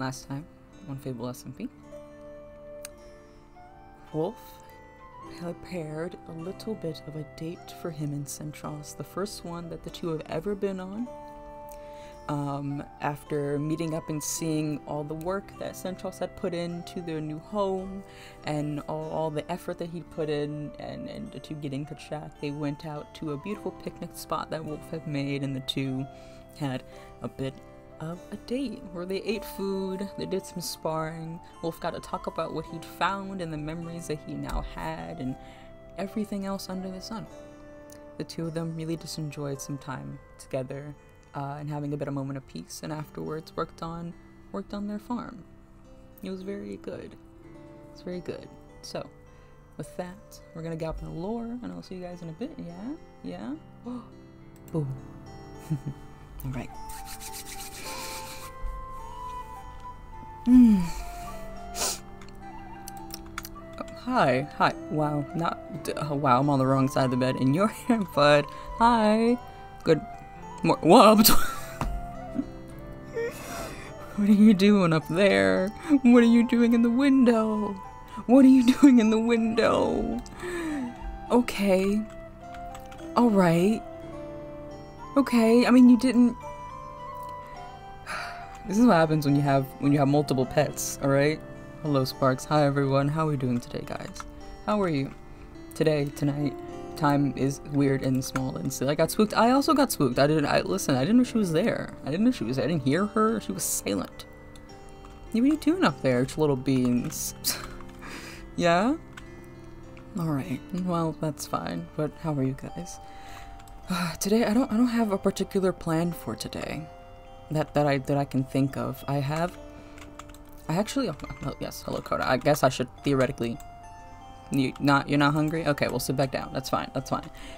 last time on Fable SMP, Wolf prepared a little bit of a date for him and Centros, the first one that the two have ever been on. After meeting up and seeing all the work that Centros had put into their new home and all the effort that he'd put in and the two getting to chat, they went out to a beautiful picnic spot that Wolf had made, and the two had a bit of a date where they ate food, they did some sparring. Wolf got to talk about what he'd found and the memories that he now had and everything else under the sun. The two of them really just enjoyed some time together and having a bit of moment of peace, and afterwards worked on their farm. It was very good. It's very good. So with that, we're gonna get up in the lore and I'll see you guys in a bit. Yeah. Boom. All right. Hi. Wow, wow, I'm on the wrong side of the bed and you're here, bud. Hi. Good. What? What are you doing up there? What are you doing in the window? What are you doing in the window? Okay. Alright. Okay, I mean, you didn't... This is what happens when you have multiple pets, alright? Hello, Sparks. Hi, everyone. How are we doing today, guys? How are you? Tonight, time is weird and small and silly. I got spooked. I also got spooked. Listen, I didn't know she was there. I didn't hear her. She was silent. What are you doing up there, little beans? Yeah? Alright. Well, that's fine. But how are you guys? Today, I don't have a particular plan for today that I can think of. Oh, yes, hello, Coda. I guess I should theoretically... You're not hungry? Okay, we'll sit back down. That's fine.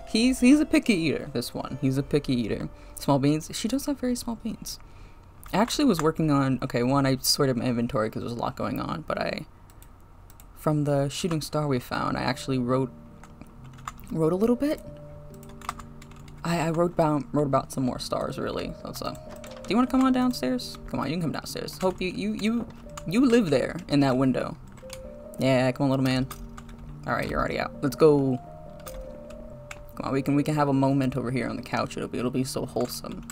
He's a picky eater, this one. He's a picky eater. Small beans. She does have very small beans. I actually was working on... Okay, one, I sorted my inventory because there was a lot going on, but from the shooting star we found, I actually wrote a little bit. I wrote about some more stars, really. So, do you want to come on downstairs? Come on, you can come downstairs. Hope you live there in that window. Yeah, come on, little man. Alright, you're already out. Let's go. Come on, we can have a moment over here on the couch. It'll be so wholesome.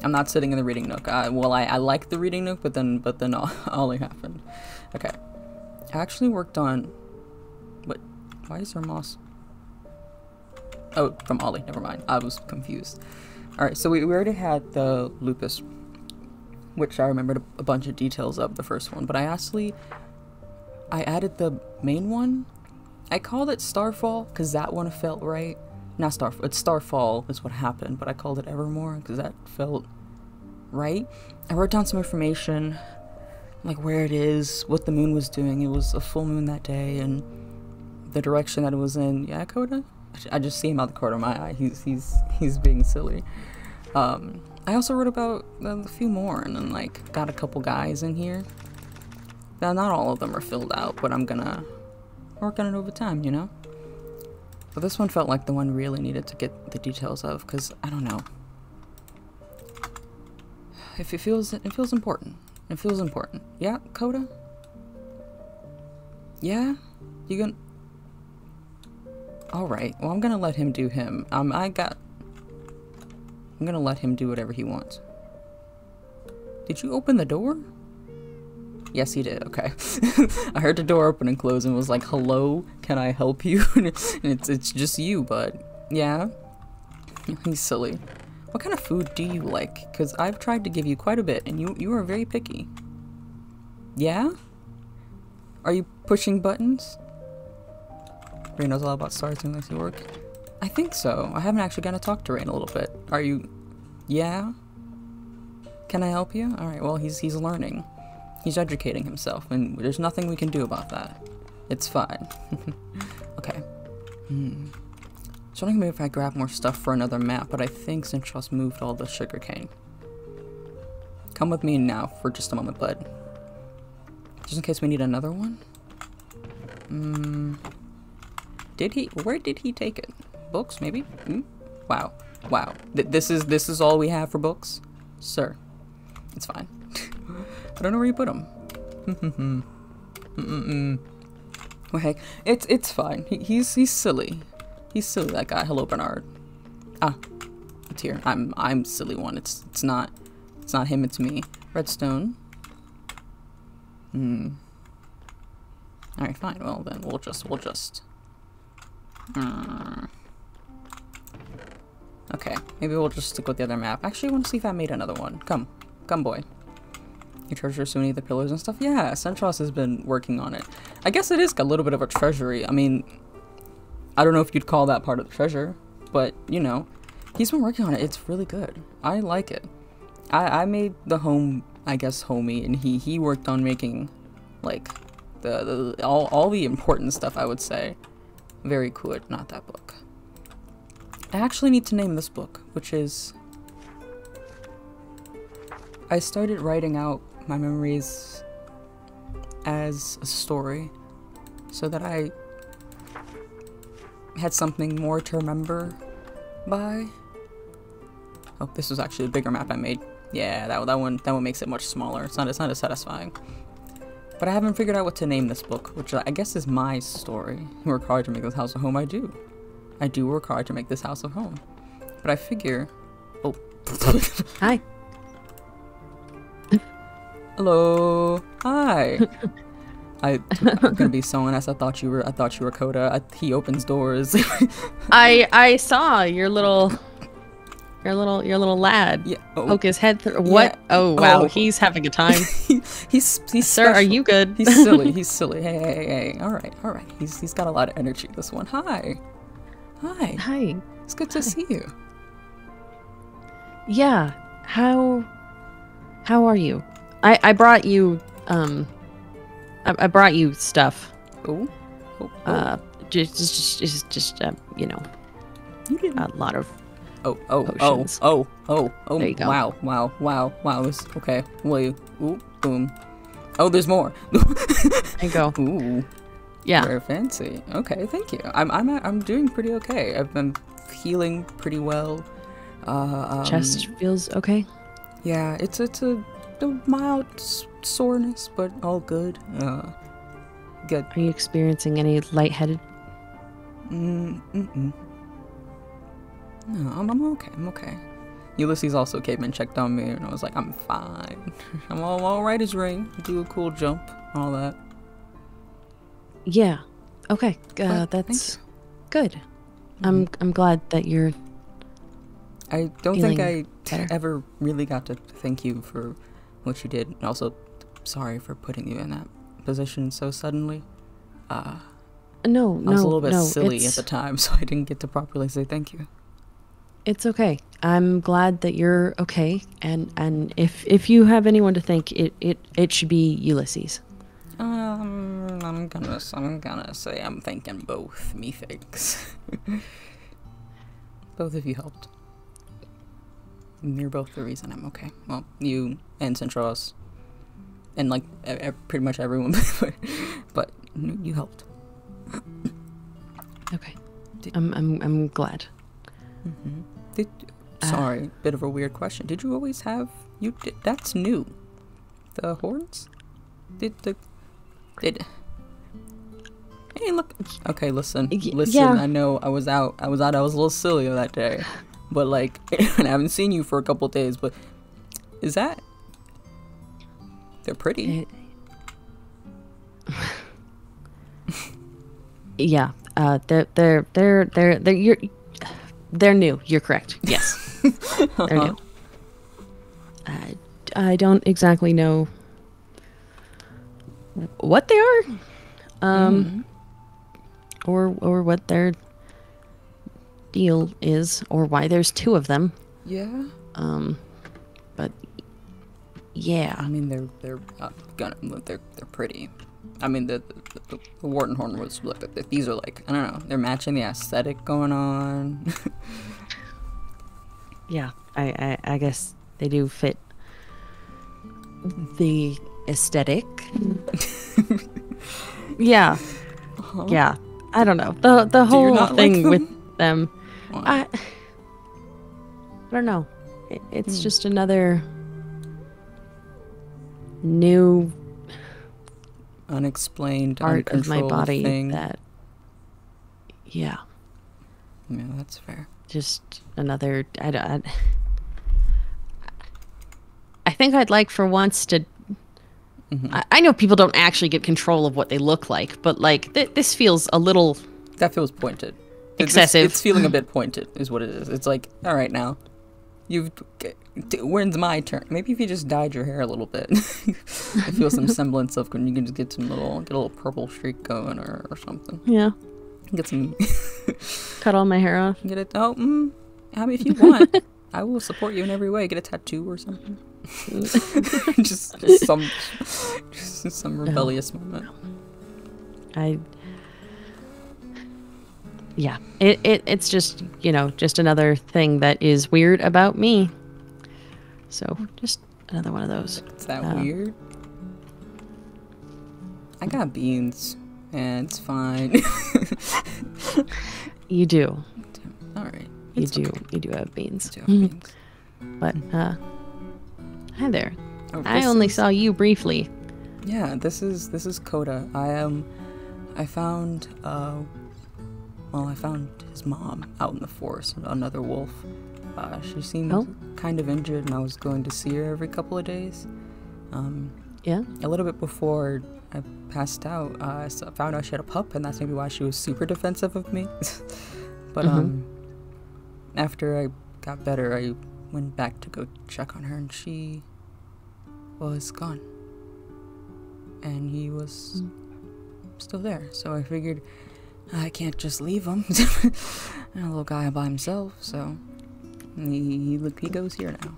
I'm not sitting in the reading nook. I like the reading nook, but then Ollie happened. Okay. I actually worked on... What? Why is there moss? Oh, from Ollie. Never mind. I was confused. Alright, so we already had the lupus, which I remembered a bunch of details of the first one, but I added the main one. I called it Starfall because that one felt right. Not Starfall, it's Starfall is what happened, but I called it Evermore because that felt right. I wrote down some information, like where it is, what the moon was doing. It was a full moon that day, and the direction that it was in. Yeah, Coda? I just see him out the corner of my eye. He's being silly. I also wrote about a few more, and then like got a couple guys in here. Now, not all of them are filled out, but I'm gonna work on it over time, you know? But this one felt like the one really needed to get the details of, because, I don't know. If it feels important. It feels important. Yeah, Coda? Yeah? You gonna... Alright, well, I'm gonna let him do him. I'm gonna let him do whatever he wants. Did you open the door? Yes, he did. Okay. I heard the door open and close and was like, hello, can I help you? And it's just you, bud. Yeah? He's silly. What kind of food do you like? Because I've tried to give you quite a bit, and you are very picky. Yeah? Are you pushing buttons? Ray knows a lot about stars and likes to work. I think so. I haven't actually gotten to talk to Ray in a little bit. Are you... Yeah? Can I help you? Alright, well, he's learning. He's educating himself, and there's nothing we can do about that. It's fine. Okay. So I think maybe if I grab more stuff for another map, but I think Centros moved all the sugarcane. Come with me now for just a moment, bud. Just in case we need another one. Where did he take it? Books, maybe? Wow. This is all we have for books? Sir. It's fine. I don't know where you put him. Well, hey, it's fine. He's silly. He's silly, that guy. Hello, Bernard. Ah, it's here. I'm silly one. It's not him. It's me. Redstone. All right, fine. Well then, we'll just. Okay, maybe we'll just stick with the other map. Actually, I want to see if I made another one. Come, boy. You treasure so many of the pillars and stuff? Yeah, Centros has been working on it. I guess it is a little bit of a treasury. I mean, I don't know if you'd call that part of the treasure, but, you know, he's been working on it. It's really good. I like it. I made the home, I guess, homey, and he worked on making, like, all the important stuff, I would say. Very cool. Not that book. I actually need to name this book, which is... I started writing out my memories as a story so that I had something more to remember by. Oh, this was actually a bigger map I made. Yeah, that one makes it much smaller. It's not as satisfying. But I haven't figured out what to name this book, which I guess is my story. You work hard to make this house a home. I do work hard to make this house a home. But I figure... Oh. Hi. Hello. Hi. I'm gonna be so honest. I thought you were Coda. He opens doors. I saw your little lad poke his head through. What? Yeah. Oh wow, he's having a time. he's Sir, special. Are you good? He's silly. He's silly. Hey. All right. He's got a lot of energy. This one. Hi. It's good to see you. Yeah. How are you? I brought you I brought you stuff. Oh. Just you know, a lot of potions. Oh. There you go. Wow. Okay. Wait. Ooh. Boom. Oh, there's more. There you go. Ooh. Yeah. Very fancy. Okay, thank you. I'm doing pretty okay. I've been healing pretty well. Chest feels okay. Yeah, it's a mild soreness, but all good. Good. Are you experiencing any lightheaded? No, I'm okay. I'm okay. Ulysses also came and checked on me, and I was like, I'm fine. I'm all right as rain. Do a cool jump, all that. Yeah. Okay. That's good. I'm glad that you're. I don't think I ever really got to thank you for what you did. And also, sorry for putting you in that position so suddenly. I was a little bit silly at the time, so I didn't get to properly say thank you. It's okay. I'm glad that you're okay, and if you have anyone to thank, it should be Ulysses. I'm gonna say I'm thanking both. Methinks. Both of you helped. You're both the reason I'm okay. Well, you and Centros, and like pretty much everyone, but you helped. Okay, I'm glad. Sorry, bit of a weird question. Did you always have that's new? The horns? Hey, look. Okay, listen. Yeah. I know I was out. I was a little silly that day, but like, and I haven't seen you for a couple days. But is that? They're pretty. Yeah. They're new. You're correct. Yes. They're new. I don't exactly know what they are, or what their deal is, or why there's two of them. Yeah. But yeah. I mean, they're pretty. I mean, the Wart and Horn was like, these are like, I don't know, they're matching the aesthetic going on. Yeah, I guess they do fit the aesthetic. Yeah. Yeah. I don't know. The whole thing like with them. I don't know. It's just another new unexplained, part of my uncontrolled body thing. that, yeah, That's fair. just another. I think I'd like for once to. I know people don't actually get control of what they look like, but like this feels a little. That feels pointed. Excessive. It's feeling a bit pointed, is what it is. It's like, all right, now, when's my turn? Maybe if you just dyed your hair a little bit, I feel some semblance of. You can just get a little purple streak going or something. Yeah. Get some. Cut all my hair off. Get it. I mean, if you want, I will support you in every way. Get a tattoo or something. just some rebellious moment. Yeah, it's just, just another thing that is weird about me. So just another one of those. Is that weird? I got beans, and it's fine. You do. All right. You do have beans. I do have beans. But hi there. Oh, I only saw you briefly. Yeah, this is Coda. I found his mom out in the forest, another wolf. She seemed kind of injured, and I was going to see her every couple of days. Yeah. A little bit before I passed out, I found out she had a pup, and that's maybe why she was super defensive of me. But after I got better, I went back to go check on her, and she was gone. And he was still there. So I figured I can't just leave him. A little guy by himself. So he goes here now.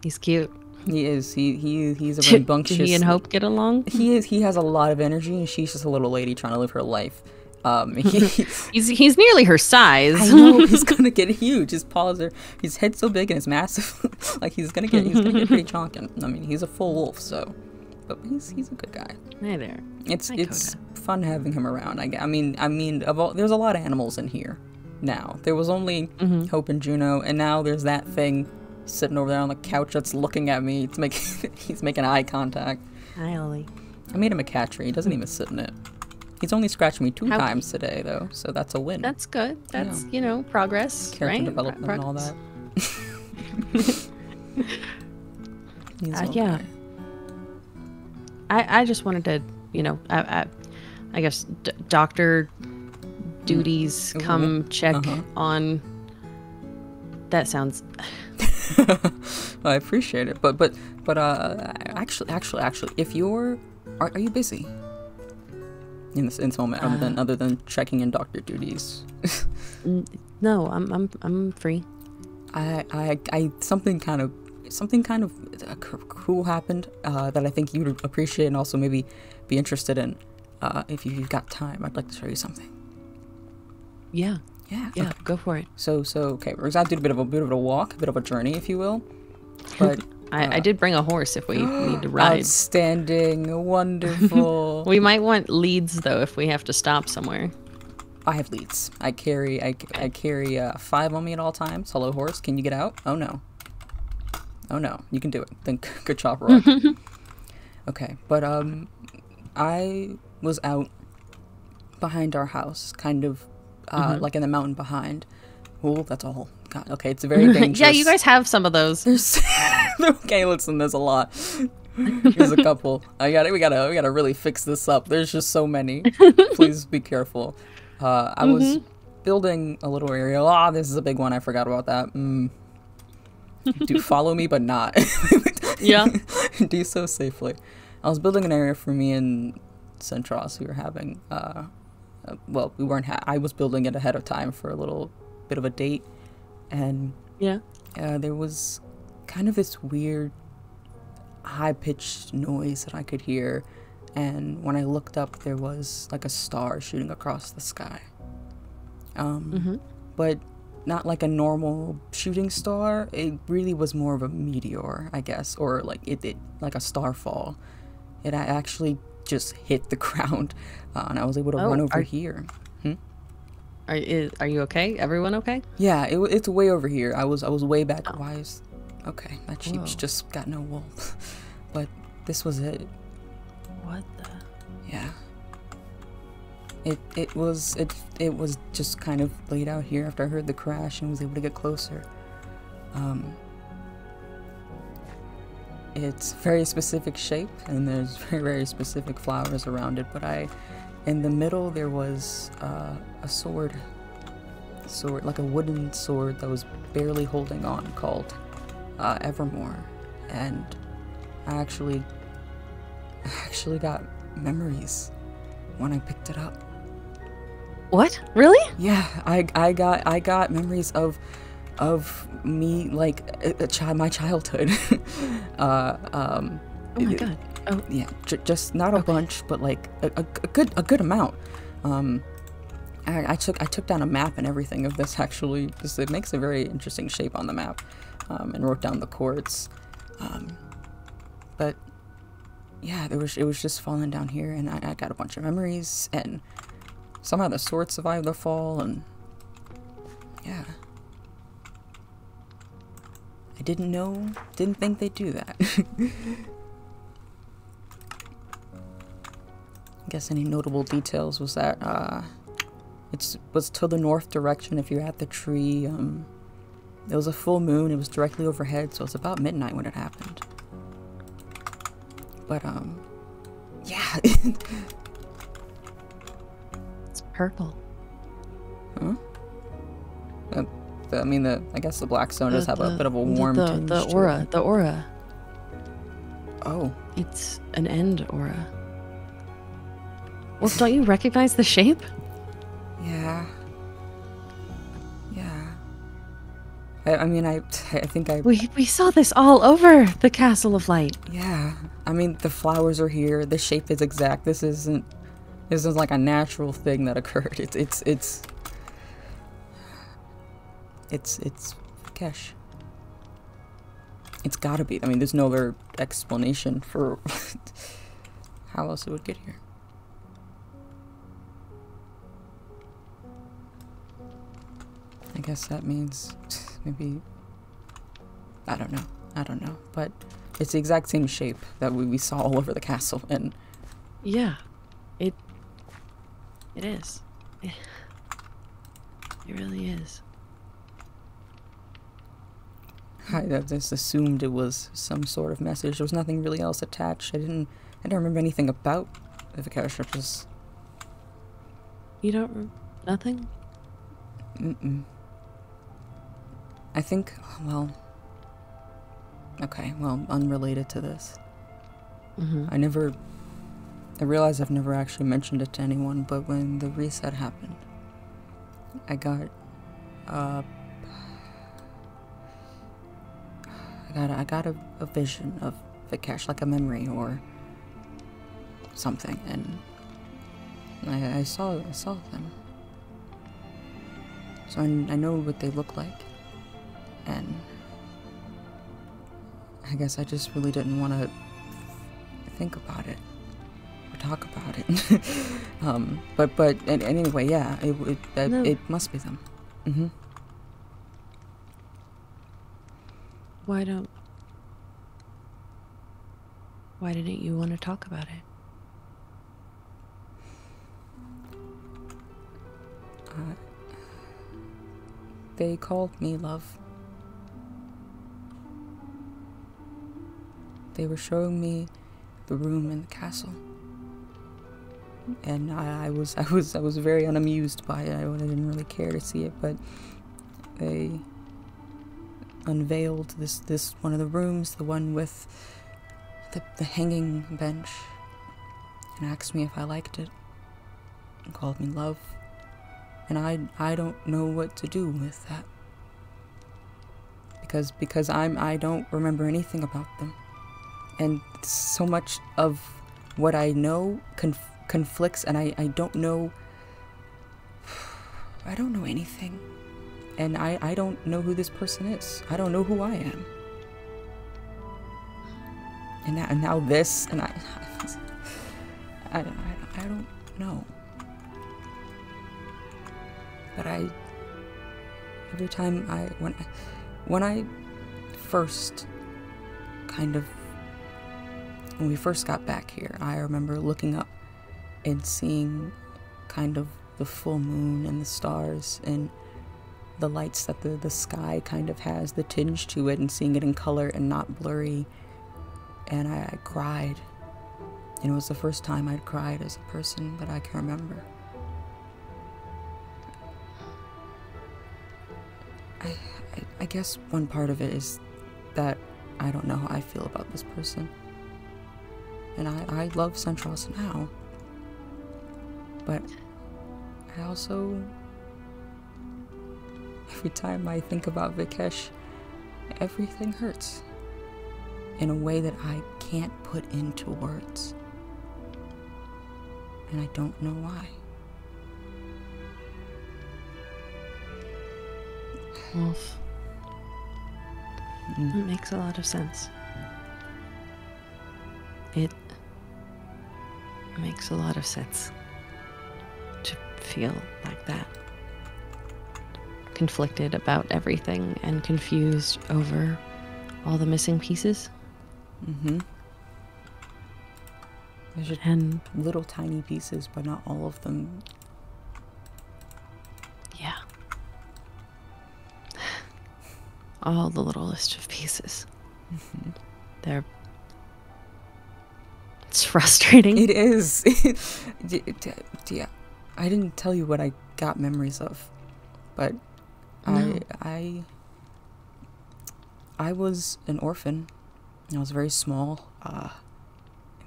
He's cute. He is. He's a rambunctious. Do he and Hope get along? He is. He has a lot of energy, and she's just a little lady trying to live her life. He's nearly her size. I know, he's gonna get huge. His paws are. His head's so big and it's massive. Like he's gonna get pretty chonkin'. I mean, he's a full wolf, so. But he's a good guy. Hey there. It's fun having him around. I mean, there's a lot of animals in here now. There was only Hope and Juno, and now there's that thing sitting over there on the couch that's looking at me. He's making eye contact. Hi, Ollie. I made him a cat tree. He doesn't even sit in it. He's only scratched me 2 times today, though, so that's a win. That's good. That's, progress, Character right? development and all that. Yeah. I just wanted to, I guess doctor duties come check on. That sounds. Well, I appreciate it, but actually, if you're, are you busy in this moment other than checking in doctor duties? No, I'm free. Something kind of cool happened that I think you'd appreciate and also maybe be interested in. If you've got time, I'd like to show you something. Yeah. Okay. Go for it. So okay, we're gonna do a bit of a walk, a bit of a journey, if you will. But I did bring a horse if we need to ride. Outstanding, wonderful. We might want leads though if we have to stop somewhere. I have leads. I carry 5 on me at all times. Hello, horse. Can you get out? Oh no, you can do it. Then good job, Roy. Okay, but I was out behind our house, kind of like in the mountain behind. Oh, that's a hole. God, okay, it's very dangerous. Yeah, you guys have some of those. Okay, listen, there's a lot. Here's a couple. We gotta really fix this up. There's just so many. Please be careful. I was building a little area. This is a big one. I forgot about that. Do follow me, but not. Yeah. Do so safely. I was building an area for me and Centros. We were having, well, we weren't. I was building it ahead of time for a little bit of a date, and there was kind of this weird, high-pitched noise that I could hear, and when I looked up, there was like a star shooting across the sky. But not like a normal shooting star. It really was more of a meteor, I guess, or like it like a starfall. It actually just hit the ground, and I was able to run over here. Are you okay? Everyone okay? Yeah, it's way over here. I was way back. Okay, that sheep's just got no wool. But this was it. What the? Yeah. It was just kind of laid out here after I heard the crash and was able to get closer. It's very specific shape and there's very specific flowers around it, but in the middle there was a sword, like a wooden sword that was barely holding on, called Evermore, and I actually got memories when I picked it up. What? Really? Yeah, I got memories of me, like my childhood. Oh my god. Oh yeah, just not a bunch, but like a good amount. I took down a map and everything of this, actually, because it makes a very interesting shape on the map, and wrote down the chords. But yeah, it was just falling down here, and I got a bunch of memories, and somehow the sword survived the fall, and yeah. I didn't think they'd do that. I guess any notable details was that it was to the north direction if you're at the tree. It was a full moon, it was directly overhead, so it was about midnight when it happened. But yeah. It's purple. Huh? I guess the black stone does have a bit of a warm tinge the to aura, it. the aura. Oh. It's an end aura. Well, don't you recognize the shape? Yeah. Yeah. I think I... We saw this all over the Castle of Light. Yeah. I mean, the flowers are here. The shape is exact. This isn't like a natural thing that occurred. It's Kesh. It's gotta be. I mean, there's no other explanation for how else it would get here. I guess that means maybe... I don't know. But it's the exact same shape that we saw all over the castle, and... Yeah. It is. It really is. I just assumed it was some sort of message. There was nothing really else attached. I didn't remember anything about the Vikash. Just... You don't... Nothing? Mm-mm. I think, well... Okay, well, unrelated to this. Mm-hmm. I realize I've never actually mentioned it to anyone, but when the reset happened, I got a vision of Vikash, like a memory or something, and I saw them. So I know what they look like, and I guess I just really didn't want to think about it or talk about it. but anyway, yeah, it must be them. Mm-hmm. Why didn't you want to talk about it? They called me love. They were showing me the room in the castle, and I was very unamused by it. I didn't really care to see it, but they unveiled this one of the rooms, the one with the hanging bench, and asked me if I liked it, and called me love. And I don't know what to do with that, because I don't remember anything about them, and so much of what I know conflicts, and I don't know anything, and I don't know who this person is. I don't know who I am, and now this, and I don't know. But every time when I first kind of when we first got back here, I remember looking up and seeing kind of the full moon and the stars and the lights that the sky kind of has, the tinge to it, and seeing it in color and not blurry. And I cried. And it was the first time I'd cried as a person that I can remember. I guess one part of it is that I don't know how I feel about this person. And I love Centros now. But I also, every time I think about Vikesh, everything hurts in a way that I can't put into words. And I don't know why. Wolf. That makes a lot of sense. It makes a lot of sense to feel like that. Conflicted about everything and confused over all the missing pieces. There's just little tiny pieces, but not all of them. Yeah. All the littlest of pieces. It's frustrating. It is. Yeah, I didn't tell you what I got memories of, but No. I was an orphan. I was very small, and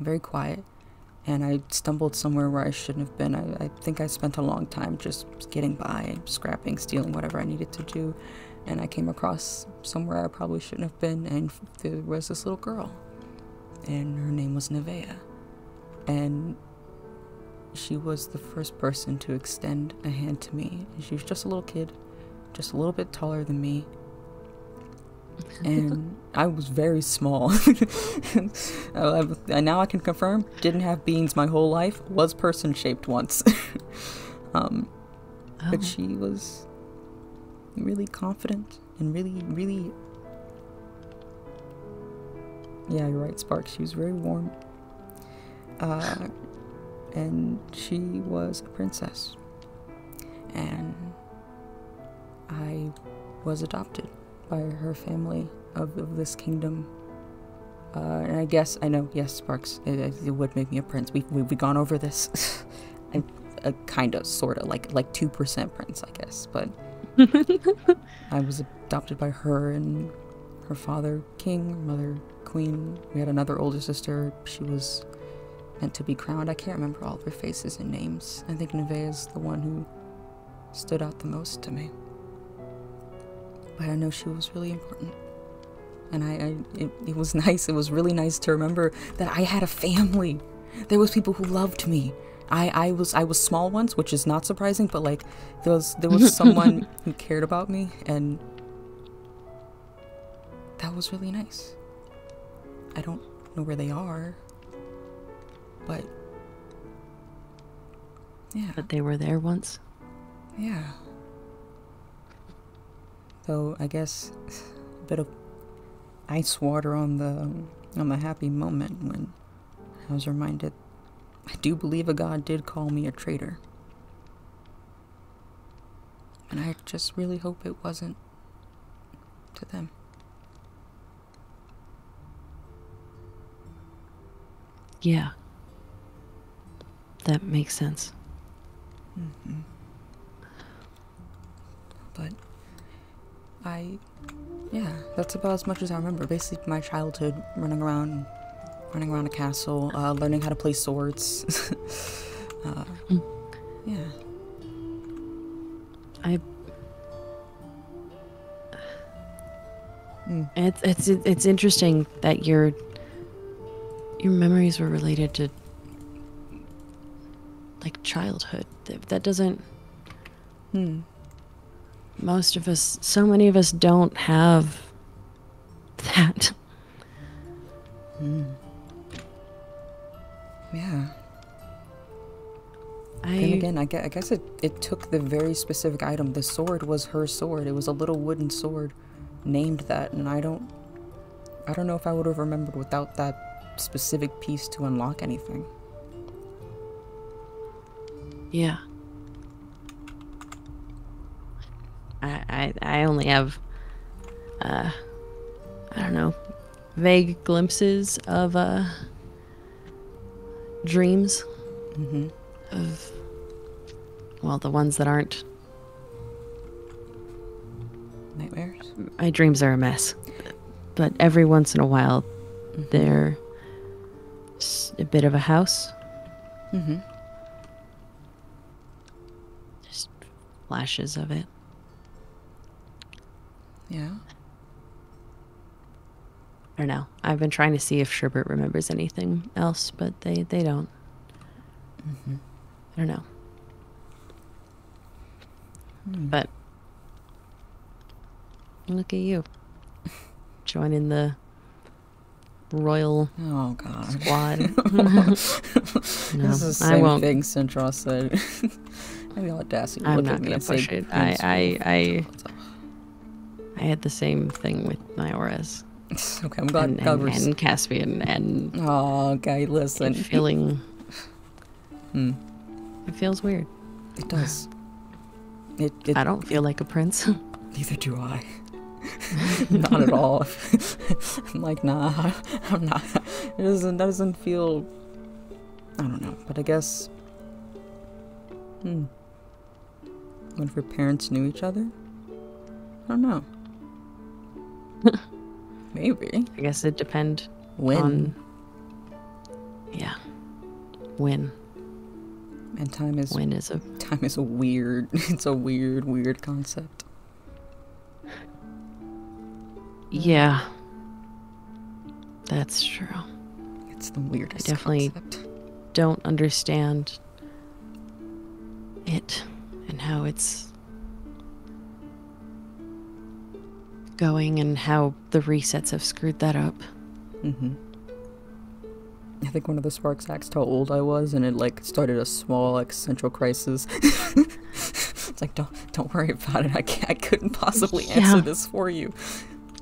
very quiet, and I stumbled somewhere where I shouldn't have been. I think I spent a long time just getting by, scrapping, stealing whatever I needed to do, and I came across somewhere I probably shouldn't have been, and there was this little girl, and her name was Nevaeh, and she was the first person to extend a hand to me. And she was just a little kid, just a little bit taller than me, and I was very small. And now I can confirm, didn't have beans my whole life, was person shaped once. But she was really confident and really, yeah, you're right, Sparks, she was very warm, and she was a princess, and I was adopted by her family of this kingdom. And I guess, I know, yes, Sparks, it would make me a prince. We've gone over this. I'm a kind of, sort of, like 2% prince, I guess. But I was adopted by her, and her father king, her mother queen. We had another older sister. She was meant to be crowned. I can't remember all their faces and names. I think Nevaeh is the one who stood out the most to me. But I know she was really important. And it was nice. It was really nice to remember that I had a family. There was people who loved me. I was small once, which is not surprising, but like there was someone who cared about me, and that was really nice. I don't know where they are, but yeah. But they were there once. Yeah. So I guess a bit of ice water on the happy moment when I was reminded I do believe a god did call me a traitor. And I just really hope it wasn't to them. Yeah. That makes sense. But yeah, that's about as much as I remember. Basically my childhood, running around a castle, learning how to play swords. Yeah. It's interesting that your memories were related to like childhood. That doesn't. Most of us, so many of us, don't have that. Yeah. Then again, I guess it took the very specific item. The sword was her sword. It was a little wooden sword named that, and I don't know if I would have remembered without that specific piece to unlock anything. Yeah. I only have, I don't know, vague glimpses of dreams of, well, the ones that aren't. Nightmares? My dreams are a mess. But every once in a while, they're a bit of a house. Just flashes of it. Yeah. I don't know. I've been trying to see if Sherbert remembers anything else, but they don't. I don't know. But look at you. Joining the royal squad. This is the same I won't. thing Central said. Maybe audacity to I'm look not at me gonna and say, push it. I had the same thing with my auras. Okay, I'm glad. And Caspian and oh, okay, listen. Feeling. It feels weird. It does. I don't feel like a prince. Neither do I. Not at all. I'm like, nah, I'm not. That doesn't feel. I don't know, but I guess. What if your parents knew each other? I don't know. Maybe. I guess it depend When. on. Yeah. When. And time is a weird. It's a weird concept. Yeah. That's true. It's the weirdest I definitely concept. Don't understand it and how it's going and how the resets have screwed that up. I think one of the sparks asked how old I was, and it like started a small existential crisis. It's like, don't worry about it. I couldn't possibly answer this for you.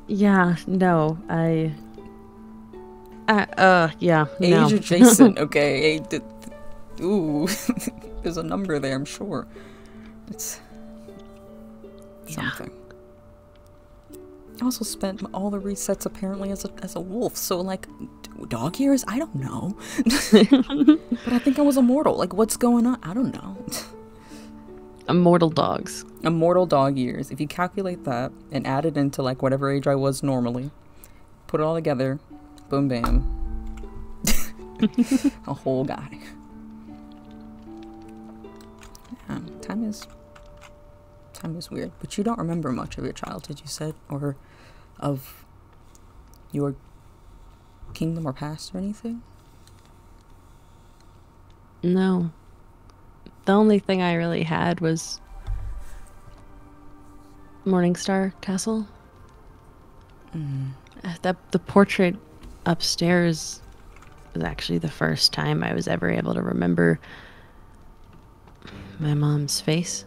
Yeah, no, yeah, Age no. adjacent, okay. Ooh, there's a number there, I'm sure. It's something. I also spent all the resets apparently as a wolf, so like, dog years? I don't know. But I think I was immortal. Like, what's going on? I don't know. Immortal dogs. Immortal dog years. If you calculate that and add it into like whatever age I was normally, put it all together, boom bam. A whole guy. Yeah, time is weird. But you don't remember much of your childhood, you said, or of your kingdom or past or anything? No. The only thing I really had was Morningstar Castle. The portrait upstairs was actually the first time I was ever able to remember my mom's face.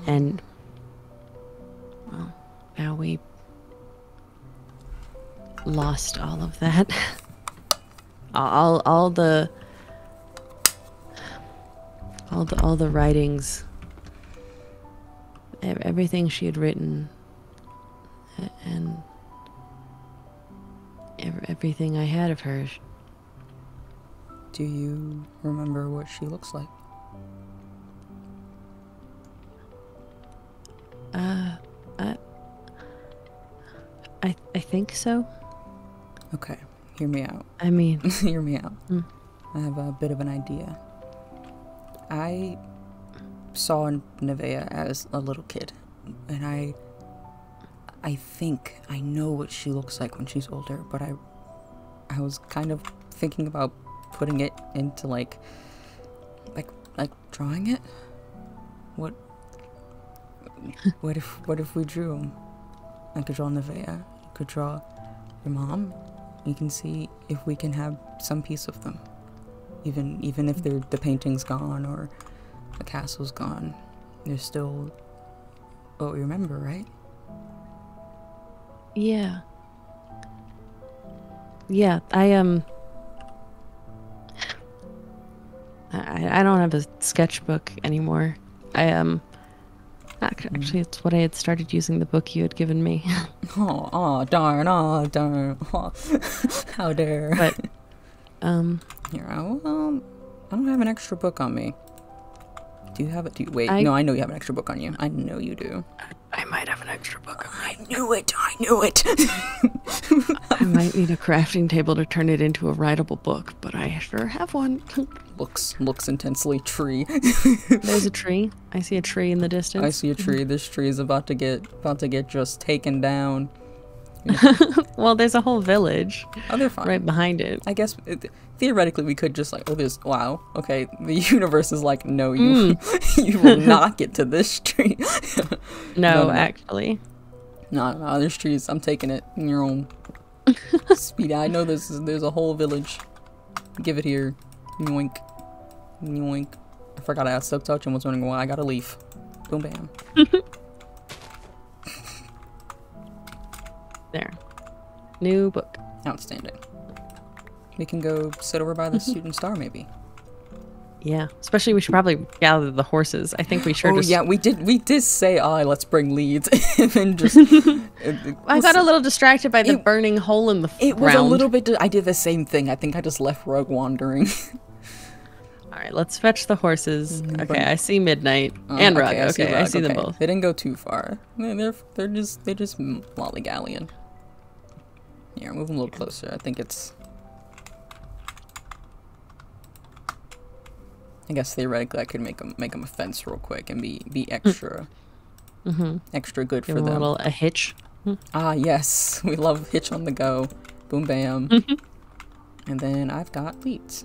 And, well, now we lost all of that. all the writings, everything she had written, and everything I had of her. Do you remember what she looks like? I think so. Okay, hear me out. I mean, hear me out. I have a bit of an idea. I saw Nevaeh as a little kid, and I think I know what she looks like when she's older, but I was kind of thinking about putting it into like drawing it. What if we drew? I could draw Nevaeh, you could draw your mom. You can see if we can have some piece of them, even if the painting's gone or the castle's gone. There's still what we remember, right? yeah. Yeah, I don't have a sketchbook anymore. Actually, it's what I had started using, the book you had given me. Oh, darn, oh, how dare. But Here, I don't have an extra book on me. Do you have it? Wait, I no, I know you have an extra book on you. I know you do. I might have an extra book on me. I knew it. I might need a crafting table to turn it into a writable book, but I sure have one. looks intensely tree. There's a tree. I see a tree in the distance. I see a tree. This tree is about to get just taken down. Well, there's a whole village Oh, they're fine. right behind it. I guess theoretically we could just like, wow, okay, the universe is like, no, you you will not get to this tree. No, actually. No, there's trees. I'm taking it in your own speed. I know there's a whole village. Give it here. Yoink. Yoink. I forgot I had silk touch and was wondering why I got a leaf. Boom bam. There. New book. Outstanding. We can go sit over by the shooting star maybe. Yeah. Especially we should probably gather the horses. I think we sure just... yeah, we did say, let's bring leads. And then just... I got a little distracted by the burning hole in the ground. It was a little bit... I did the same thing. I think I just left Rogue wandering. Alright, let's fetch the horses. Okay, I see Midnight. And Rug. Okay, I see them both. They didn't go too far. They're just lollygallying. Here, move them a little closer. I think it's... I guess theoretically I could make them a fence real quick and be extra extra good Give for them. A hitch. Ah, yes. We love hitch on the go. Boom bam. And then I've got leads.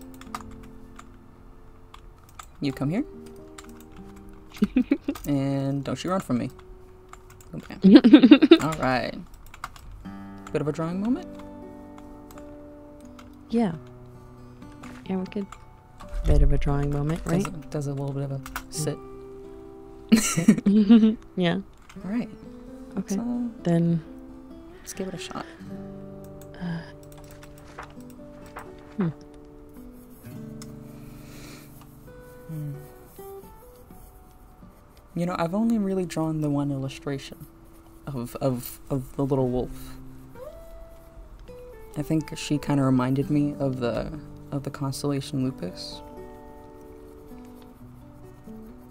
You come here. And don't you run from me. Boom bam. Alright. Bit of a drawing moment? Yeah. Yeah, we could... Bit of a drawing moment, right? Does a little bit of a sit. Yeah. Alright. Okay. Then... Let's give it a shot. You know, I've only really drawn the one illustration of the little wolf. I think she kind of reminded me of the constellation Lupus.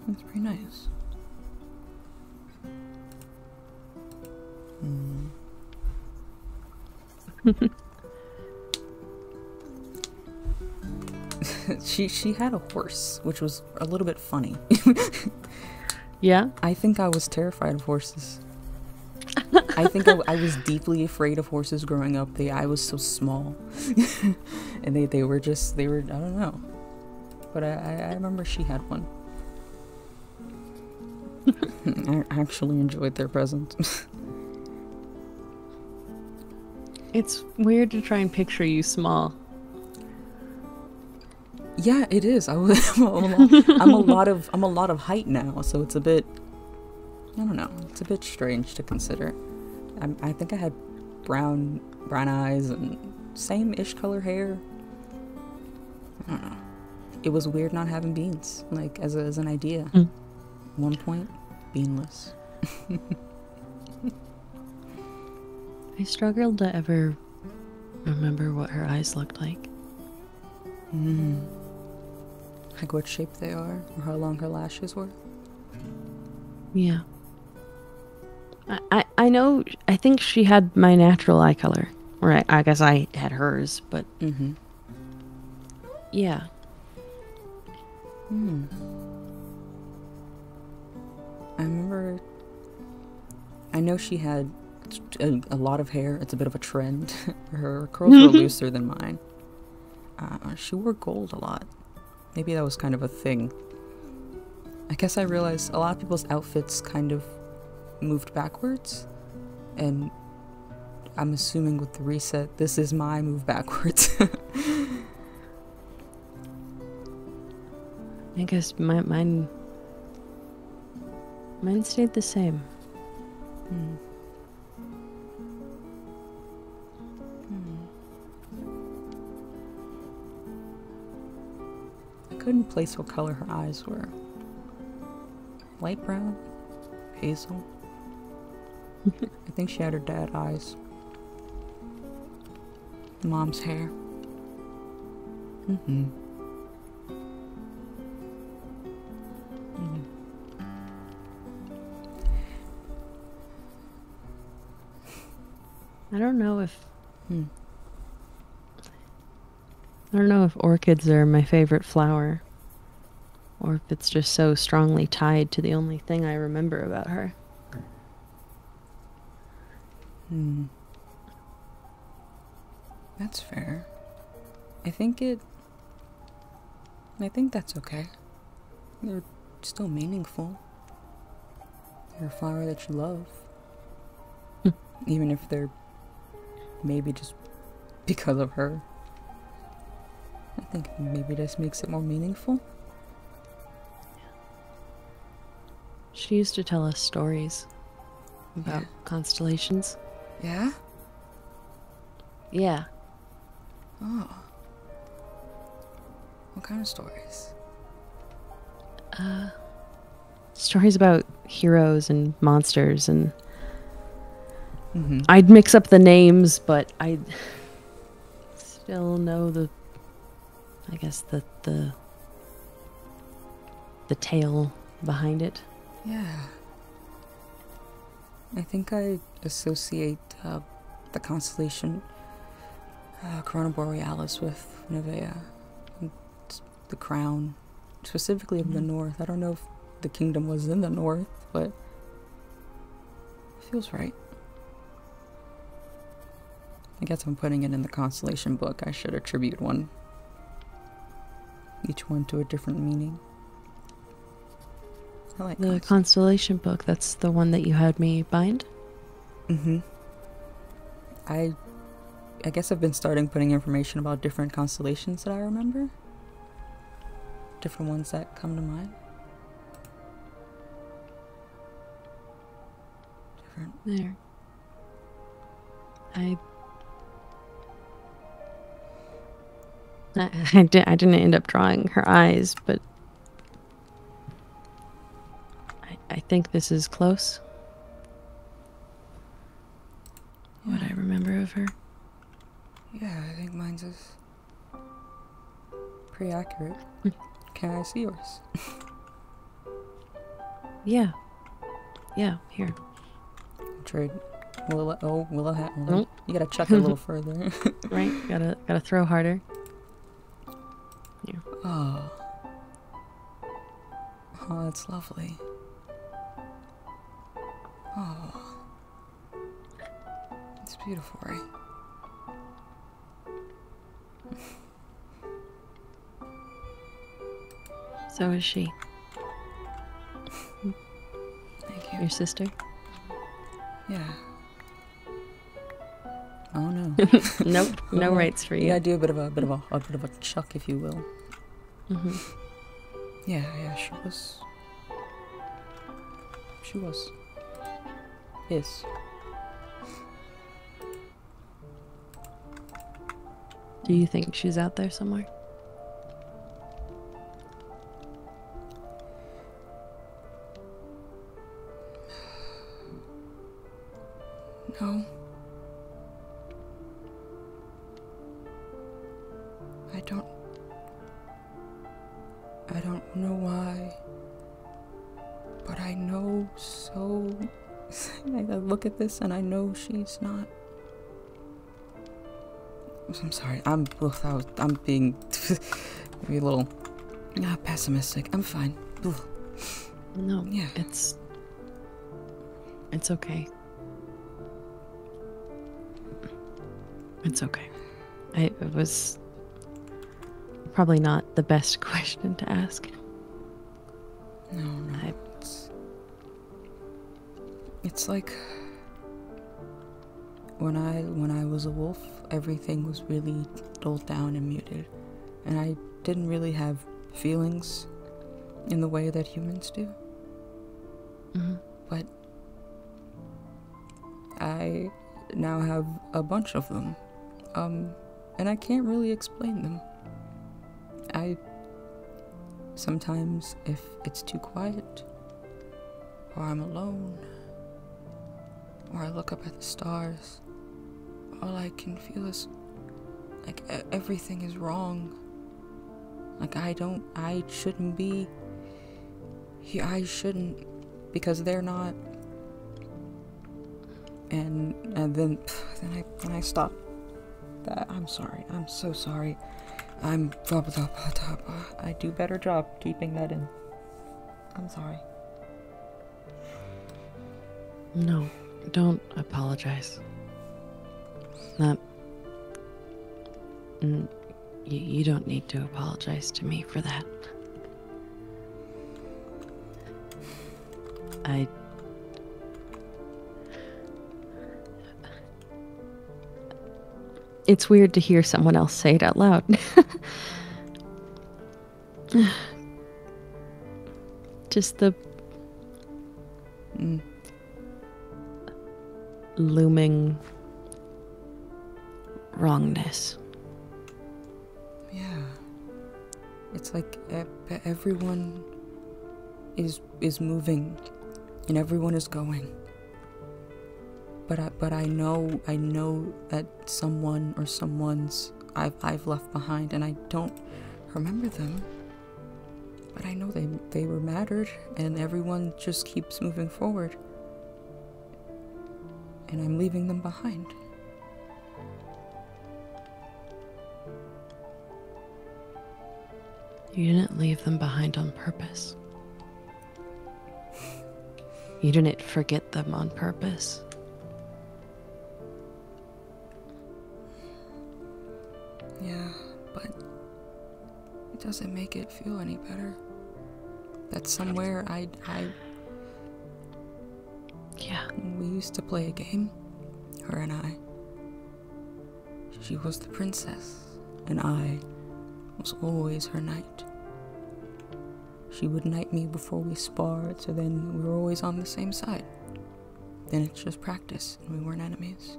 That's pretty nice. She had a horse, which was a little bit funny. Yeah? I think I was terrified of horses. I think I was deeply afraid of horses growing up. I was so small. And they were, I don't know. But I remember she had one. I actually enjoyed their presence. It's weird to try and picture you small. Yeah, it is. I'm a lot of height now, so it's a bit, I don't know, it's a bit strange to consider. I think I had brown eyes and same-ish color hair. I don't know. It was weird not having beans, like as an idea. One point, beanless. I struggled to ever remember what her eyes looked like. Like what shape they are, or how long her lashes were. Yeah. I know, I think she had my natural eye color. Or I guess I had hers, but... Yeah. I remember... I know she had a lot of hair. It's a bit of a trend. Her curls were looser than mine. She wore gold a lot. Maybe that was kind of a thing. I guess I realized a lot of people's outfits kind of moved backwards. And I'm assuming with the reset, this is my move backwards. I guess mine stayed the same. couldn't place what color her eyes were. Light brown? Hazel? I think she had her dad eyes. Mom's hair. Mm-hmm. Mm-hmm. I don't know if I don't know if orchids are my favorite flower, or if it's just so strongly tied to the only thing I remember about her. That's fair. I think that's okay. They're still meaningful. They're a flower that you love. Even if they're maybe just because of her. I think maybe this makes it more meaningful. She used to tell us stories about constellations. Yeah? Yeah. Oh. What kind of stories? Stories about heroes and monsters, and I'd mix up the names, but I still know the tale behind it. Yeah. I think I associate the constellation Corona Borealis with Nevea, the crown, specifically of the north. I don't know if the kingdom was in the north, but it feels right. I guess I'm putting it in the constellation book. I should attribute each one to a different meaning. I like the constellation book. That's the one that you had me bind? I guess I've been starting putting information about different constellations that I remember. Different ones that come to mind. There. I didn't end up drawing her eyes, but I think this is close. What I remember of her. Yeah, I think mine's is pretty accurate. Can I see yours? Yeah. Yeah, here. Trade. Willow hat. You gotta chuck it a little further. Right? Gotta throw harder. Yeah. Oh, that's lovely. Oh, it's beautiful, right? So is she. Thank you. Your sister? Yeah. Oh no. Nope. No rights for you. You gotta do a bit of a chuck, if you will. Yeah, she was. Is. Do you think she's out there somewhere? No. I don't know why, but I know so. I look at this and I know she's not. I'm sorry. I'm being maybe a little pessimistic. I'm fine. No. Yeah. It's okay. It's okay. It was probably not the best question to ask. No. It's like when I was a wolf, everything was really dulled down and muted, and I didn't really have feelings in the way that humans do. But I now have a bunch of them, and I can't really explain them. sometimes if it's too quiet, or I'm alone, or I look up at the stars, all I can feel is like everything is wrong. Like I shouldn't be here. I shouldn't, because they're not. And then I stop. That I'm sorry. I'm so sorry. I do better job keeping that in. I'm sorry. No, don't apologize. Not. You don't need to apologize to me for that. It's weird to hear someone else say it out loud. Just the looming wrongness. Yeah. It's like everyone is moving and everyone is going. But I know that someone or someone's I've left behind, and I don't remember them. But I know they were mattered, and everyone just keeps moving forward. And I'm leaving them behind. You didn't leave them behind on purpose. You didn't forget them on purpose. Yeah, but it doesn't make it feel any better. That somewhere Yeah. we used to play a game, her and I. She was the princess, and I was always her knight. She would knight me before we sparred, so then we were always on the same side. Then it's just practice, and we weren't enemies.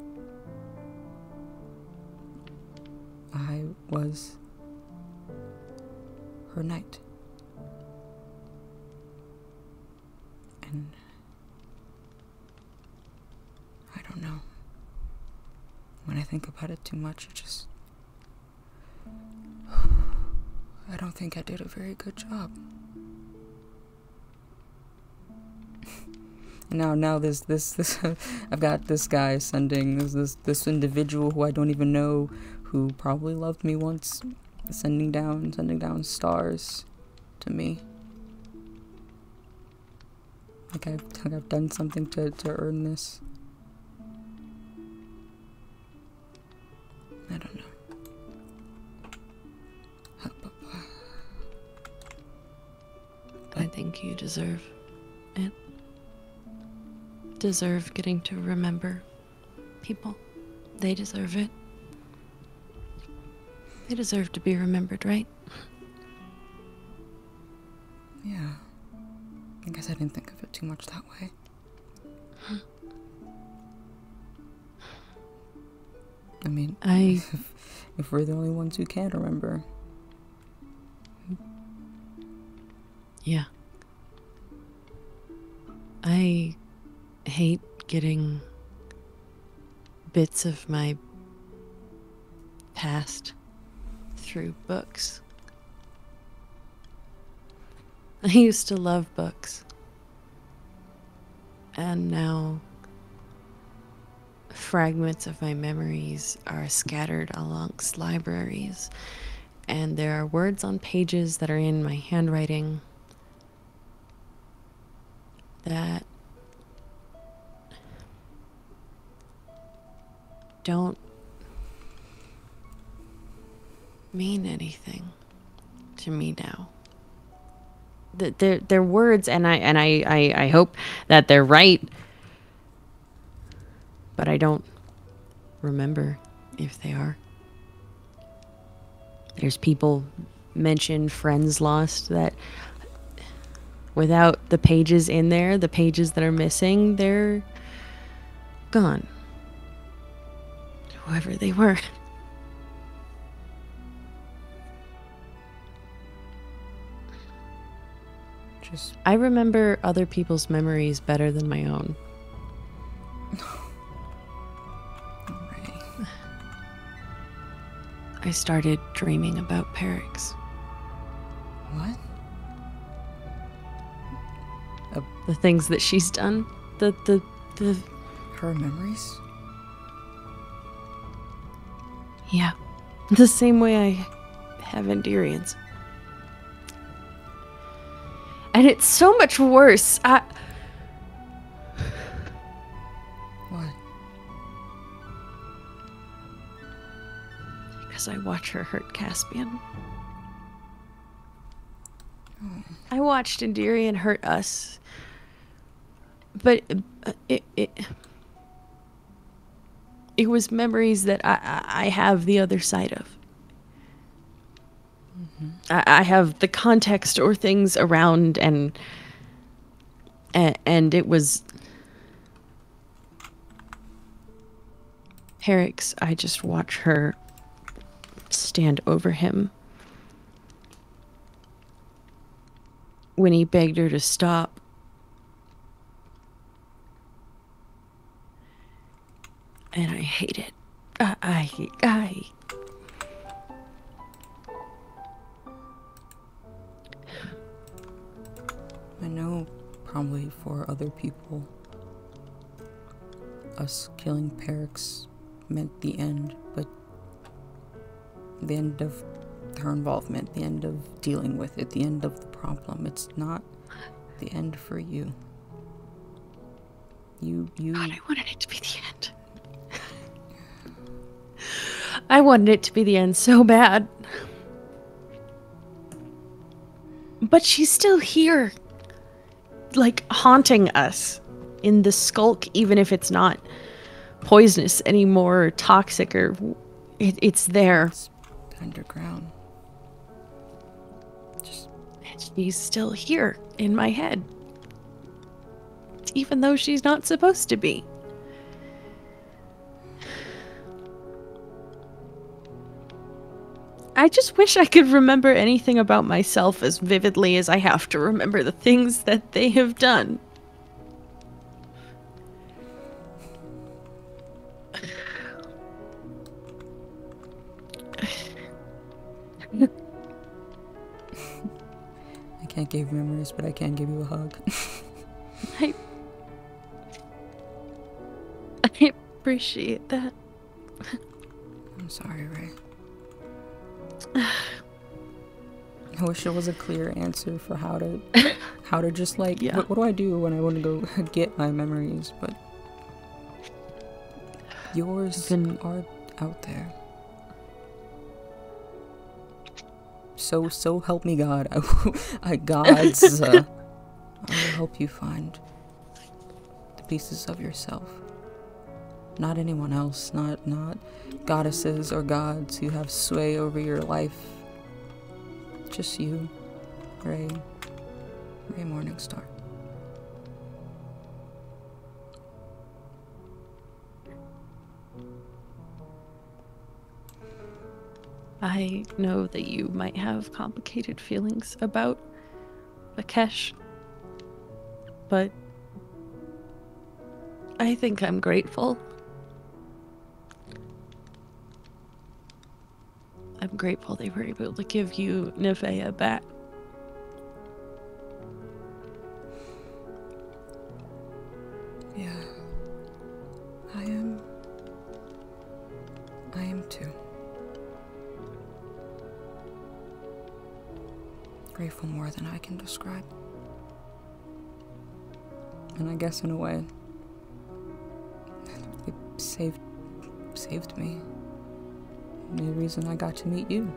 I was her knight. And I don't know. When I think about it too much, it just... I don't think I did a very good job. And now there's this I've got this guy sending this individual who I don't even know, who probably loved me once, sending down stars to me. Like I've done something to earn this. I don't know. I think you deserve it. Deserve getting to remember people. They deserve it. They deserve to be remembered, right? Yeah. I guess I didn't think of it too much that way. I mean, if we're the only ones who can remember. Yeah. I hate getting bits of my past through books. I used to love books. And now fragments of my memories are scattered amongst libraries. And there are words on pages that are in my handwriting that don't mean anything to me now. They're words, and I hope that they're right, but I don't remember if they are. There's people mentioned, friends lost, that without the pages in there, the pages that are missing, they're gone. Whoever they were. Just I remember other people's memories better than my own. Rae. I started dreaming about Perix. What? The things that she's done. The Her memories? Yeah. The same way I have Endurians. And it's so much worse. What? Because I watch her hurt Caspian. I watched Endurian hurt us. But it was memories that I have the other side of. I have the context or things around, and it was Perix. I just watch her stand over him when he begged her to stop. And I hate it. I know probably for other people, us killing Perix meant the end, but the end of her involvement, the end of dealing with it, the end of the problem. It's not the end for you. You God, I wanted it to be the end. I wanted it to be the end so bad. But she's still here. Like, haunting us in the skulk, even if it's not poisonous anymore or toxic, or it's there. It's underground. She's still here in my head. Even though she's not supposed to be. I just wish I could remember anything about myself as vividly as I have to remember the things that they have done. I can't give you memories, but I can give you a hug. I appreciate that. I'm sorry, Rae. I wish there was a clear answer for how to just like, yeah. what do I do when I want to go get my memories, but yours are out there. So help me God. I will help you find the pieces of yourself. Not anyone else, not goddesses or gods who have sway over your life. Just you, Rae Morningstar. I know that you might have complicated feelings about Akesh, but I think I'm grateful. I'm grateful they were able to give you Nevaeh back. Yeah, I am too. Grateful more than I can describe. And I guess in a way, it saved me. The reason I got to meet you.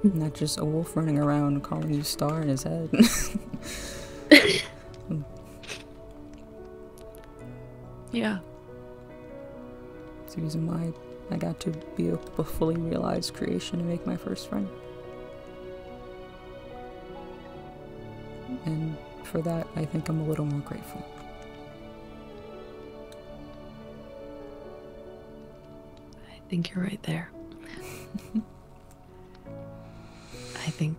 Not just a wolf running around calling you Star in his head. Yeah. It's the reason why I got to be a fully realized creation and make my first friend. And for that, I think I'm a little more grateful. I think you're right there. I think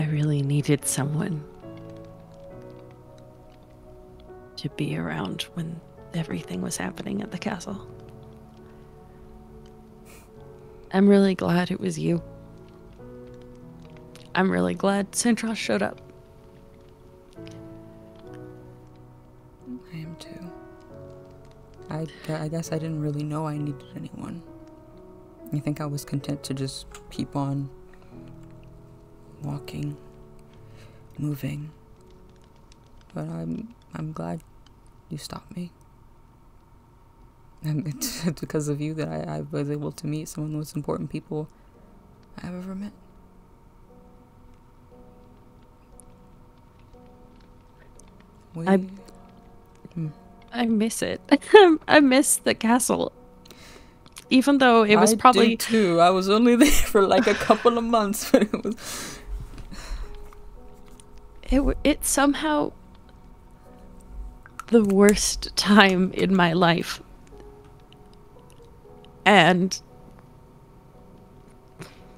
I really needed someone to be around when everything was happening at the castle. I'm really glad it was you. I'm really glad Centros showed up. I am too. I guess I didn't really know I needed anyone. I think I was content to just keep on walking, moving. But I'm glad you stopped me. And it's because of you that I was able to meet some of the most important people I've ever met. I miss it. I miss the castle. Even though it was probably... I did too. I was only there for like a couple of months, but it was... It's somehow the worst time in my life. And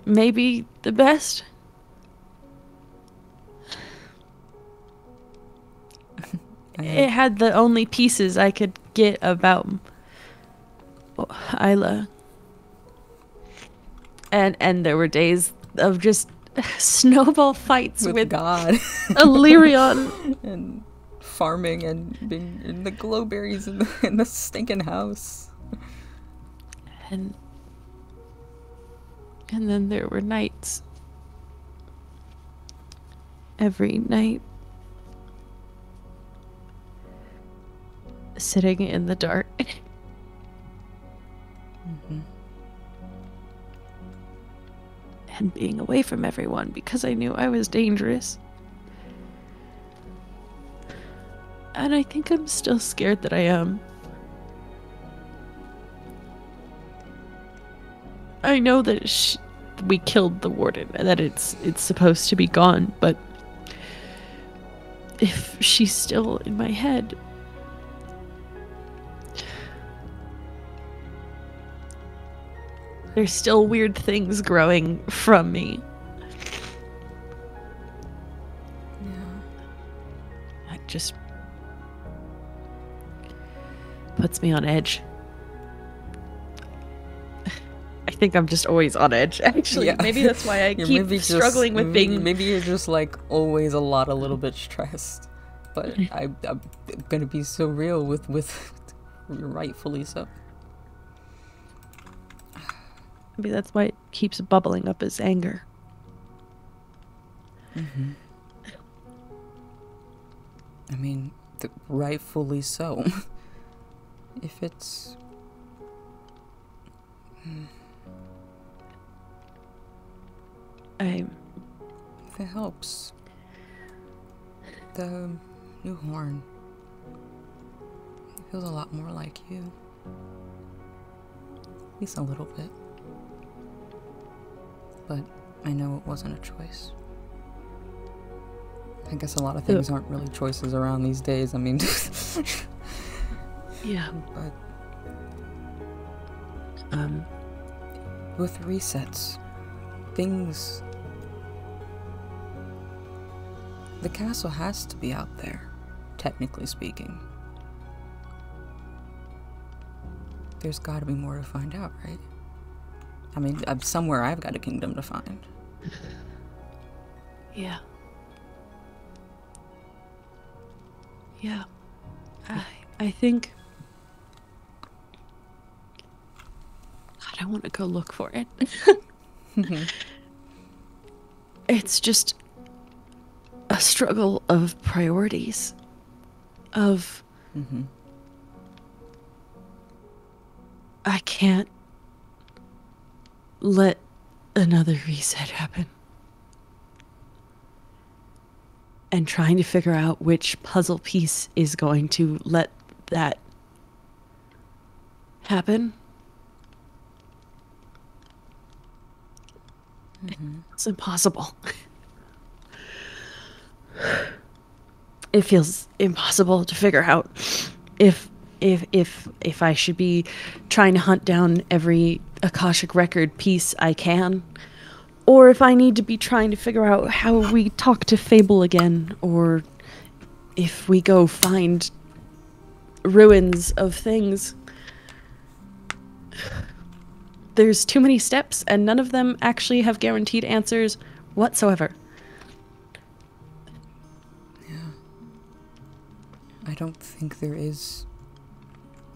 maybe the best. It had the only pieces I could get about Isla. And there were days of just snowball fights with God. Illyrion. And farming and being in the glowberries in the stinking house. And then there were nights. Every night. Sitting in the dark. And being away from everyone because I knew I was dangerous. And I think I'm still scared that I am. I know that we killed the warden and that it's supposed to be gone, but if she's still in my head, there's still weird things growing from me. Yeah. It just puts me on edge. I think I'm just always on edge, actually. Yeah. Maybe that's why I keep struggling with being... Maybe you're just, like, always a little bit stressed. But I'm gonna be so real with rightfully so. Maybe that's why it keeps bubbling up as anger. I mean, rightfully so. If it's... If it helps. The new horn. It feels a lot more like you. At least a little bit. But I know it wasn't a choice. I guess a lot of things aren't really choices around these days. I mean... yeah. But... with resets, things... The castle has to be out there, technically speaking. There's gotta be more to find out, right? I mean, somewhere I've got a kingdom to find. Yeah. Yeah. I think... God, I want to go look for it. It's just a struggle of priorities. Of... I can't let another reset happen. And trying to figure out which puzzle piece is going to let that happen. It's impossible. It feels impossible to figure out if I should be trying to hunt down every Akashic record piece I can, or if I need to be trying to figure out how we talk to Fable again, or if we go find ruins of things. There's too many steps, and none of them actually have guaranteed answers whatsoever. Yeah. I don't think there is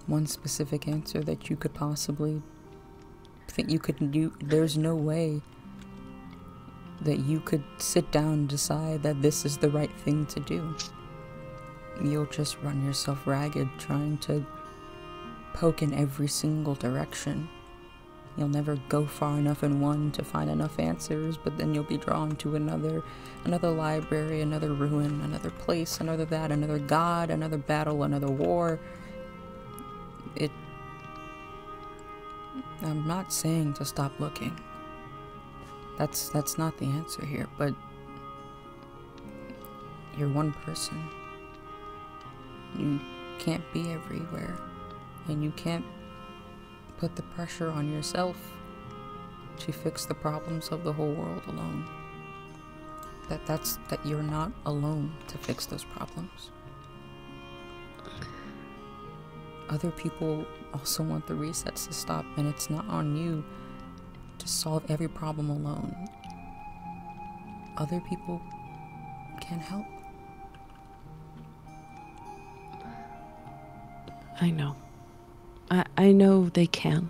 one specific answer that you could possibly think you could do. There's no way that you could sit down and decide that this is the right thing to do. You'll just run yourself ragged trying to poke in every single direction. You'll never go far enough in one to find enough answers, but then you'll be drawn to another library, another ruin, another place, another that, another god, another battle, another war. I'm not saying to stop looking. That's not the answer here, but you're one person. You can't be everywhere, and you can't put the pressure on yourself to fix the problems of the whole world alone. That you're not alone to fix those problems. Other people also want the resets to stop, and it's not on you to solve every problem alone. Other people can help. I know. I know they can.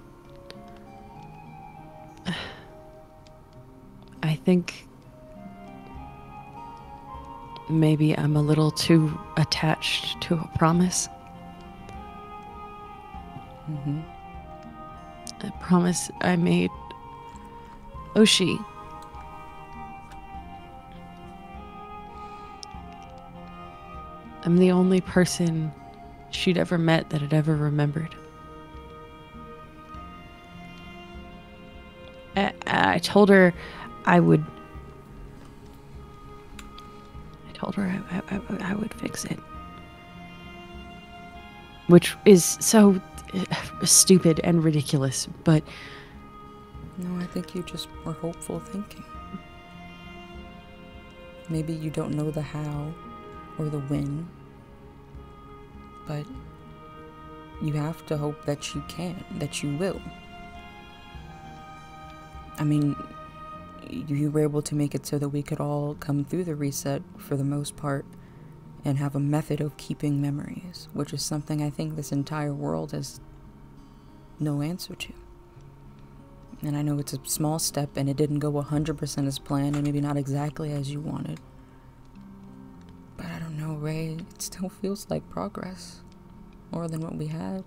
I think maybe I'm a little too attached to a promise. Mm-hmm. A promise I made Oshi. I'm the only person she'd ever met that had ever remembered. I told her I would. I told her I would fix it. Which is so stupid and ridiculous, but... No, I think you just were hopeful thinking. Maybe you don't know the how or the when, but you have to hope that you can, that you will. I mean, you were able to make it so that we could all come through the reset for the most part and have a method of keeping memories, which is something I think this entire world has no answer to. And I know it's a small step and it didn't go 100% as planned and maybe not exactly as you wanted. But I don't know, Ray, it still feels like progress. More than what we had.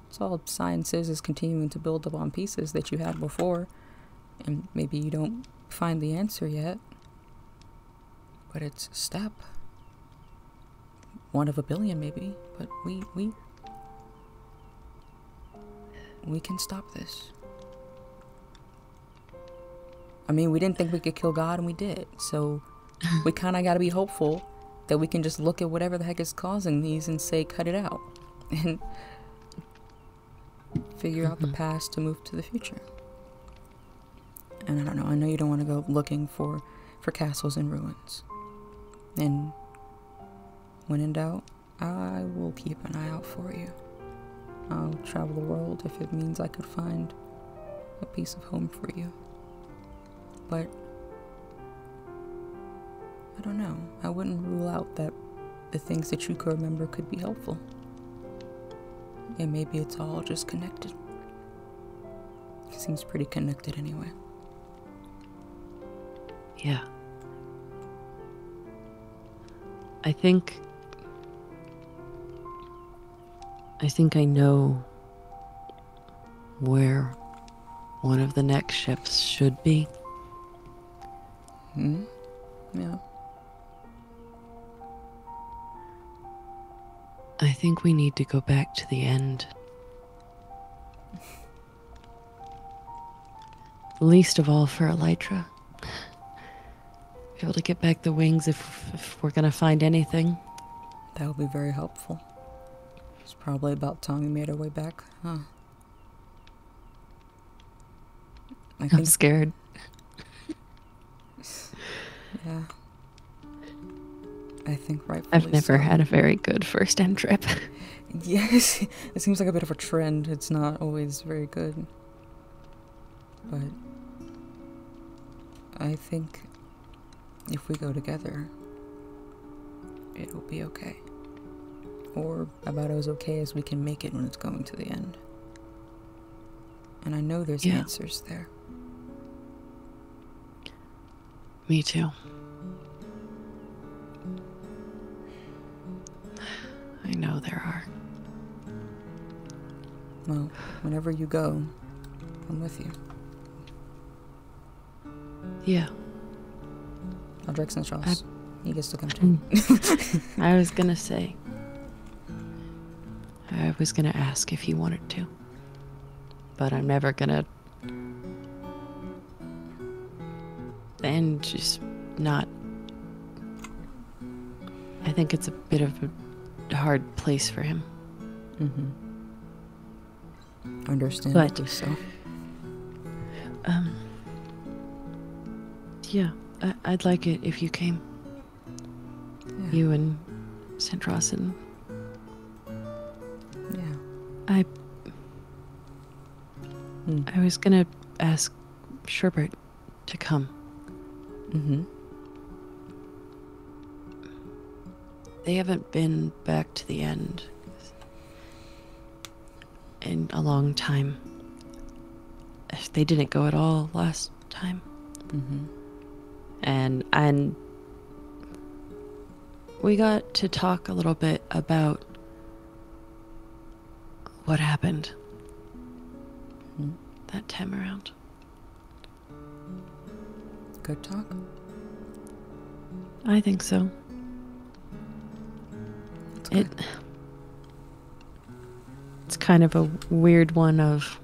It's all science is continuing to build up on pieces that you had before. And maybe you don't find the answer yet. But it's a step. 1 of a billion maybe. But we can stop this. I mean, we didn't think we could kill God and we did. So we kind of got to be hopeful that we can just look at whatever the heck is causing these and say, cut it out. And figure out the past to move to the future. And I don't know, I know you don't want to go looking for castles and ruins. And when in doubt, I will keep an eye out for you. I'll travel the world if it means I could find a piece of home for you. But I don't know, I wouldn't rule out that the things that you could remember could be helpful. And maybe it's all just connected. It seems pretty connected anyway. Yeah. I think I know where one of the next ships should be. Yeah. I think we need to go back to the end. Least of all for Elytra. Be able to get back the wings if we're gonna find anything. That would be very helpful. It's probably about time we made our way back, huh? I'm scared. Yeah. I think rightfully I've never so. had a very good first end trip. Yes, it seems like a bit of a trend. It's not always very good. But I think if we go together, it'll be okay. Or about as okay as we can make it when it's going to the end. And I know there's answers there. Me too. I know there are. Well, whenever you go, I'm with you. Yeah. I'll drink some sauce. He gets to come too. I was gonna say. I was gonna ask if he wanted to. But I'm never gonna. And just not. I think it's a bit of a hard place for him. Mm-hmm. Understandably so. Yeah, I'd like it if you came. Yeah. You and Centros and... Yeah. I was gonna ask Sherbert to come. Mm-hmm. They haven't been back to the end in a long time. They didn't go at all last time. Mm-hmm. And we got to talk a little bit about what happened that time around. Good talk? I think so. It's kind of a weird one of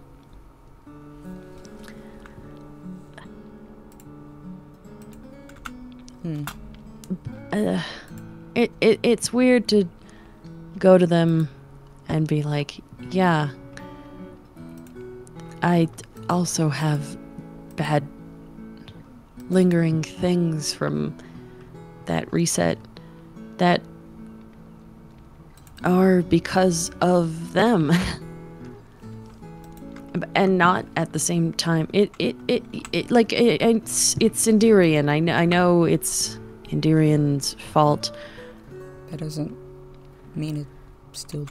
it's weird to go to them and be like, yeah, I also have bad lingering things from that reset that are because of them. And not at the same time. It's Indirian. I know it's Indirian's fault. That doesn't mean it still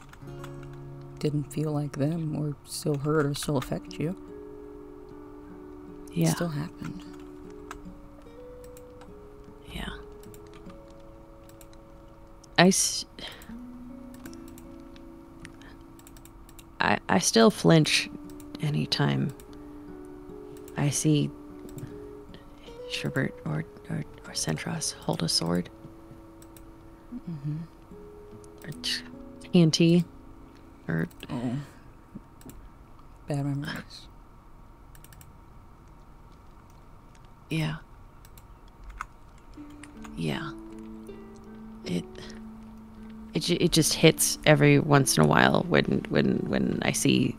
didn't feel like them or still hurt or still affect you. Yeah. It still happened. Yeah. I still flinch anytime I see Sherbert or Centros hold a sword. Mm-hmm. Or TNT. Or... Oh. Bad memories. Yeah. Yeah. It just hits every once in a while when I see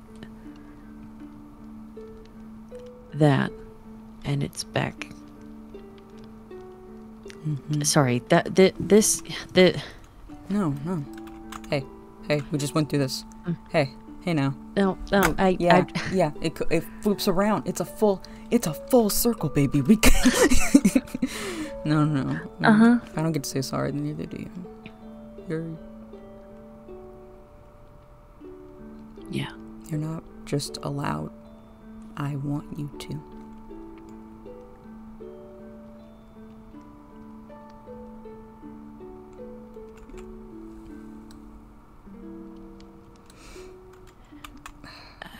that, and it's back. Mm-hmm. Sorry, No. Hey, we just went through this. Hey now. No, It flips around. It's a full circle, baby. We No. If I don't get to say sorry, then neither do you. You're not just allowed. I want you to.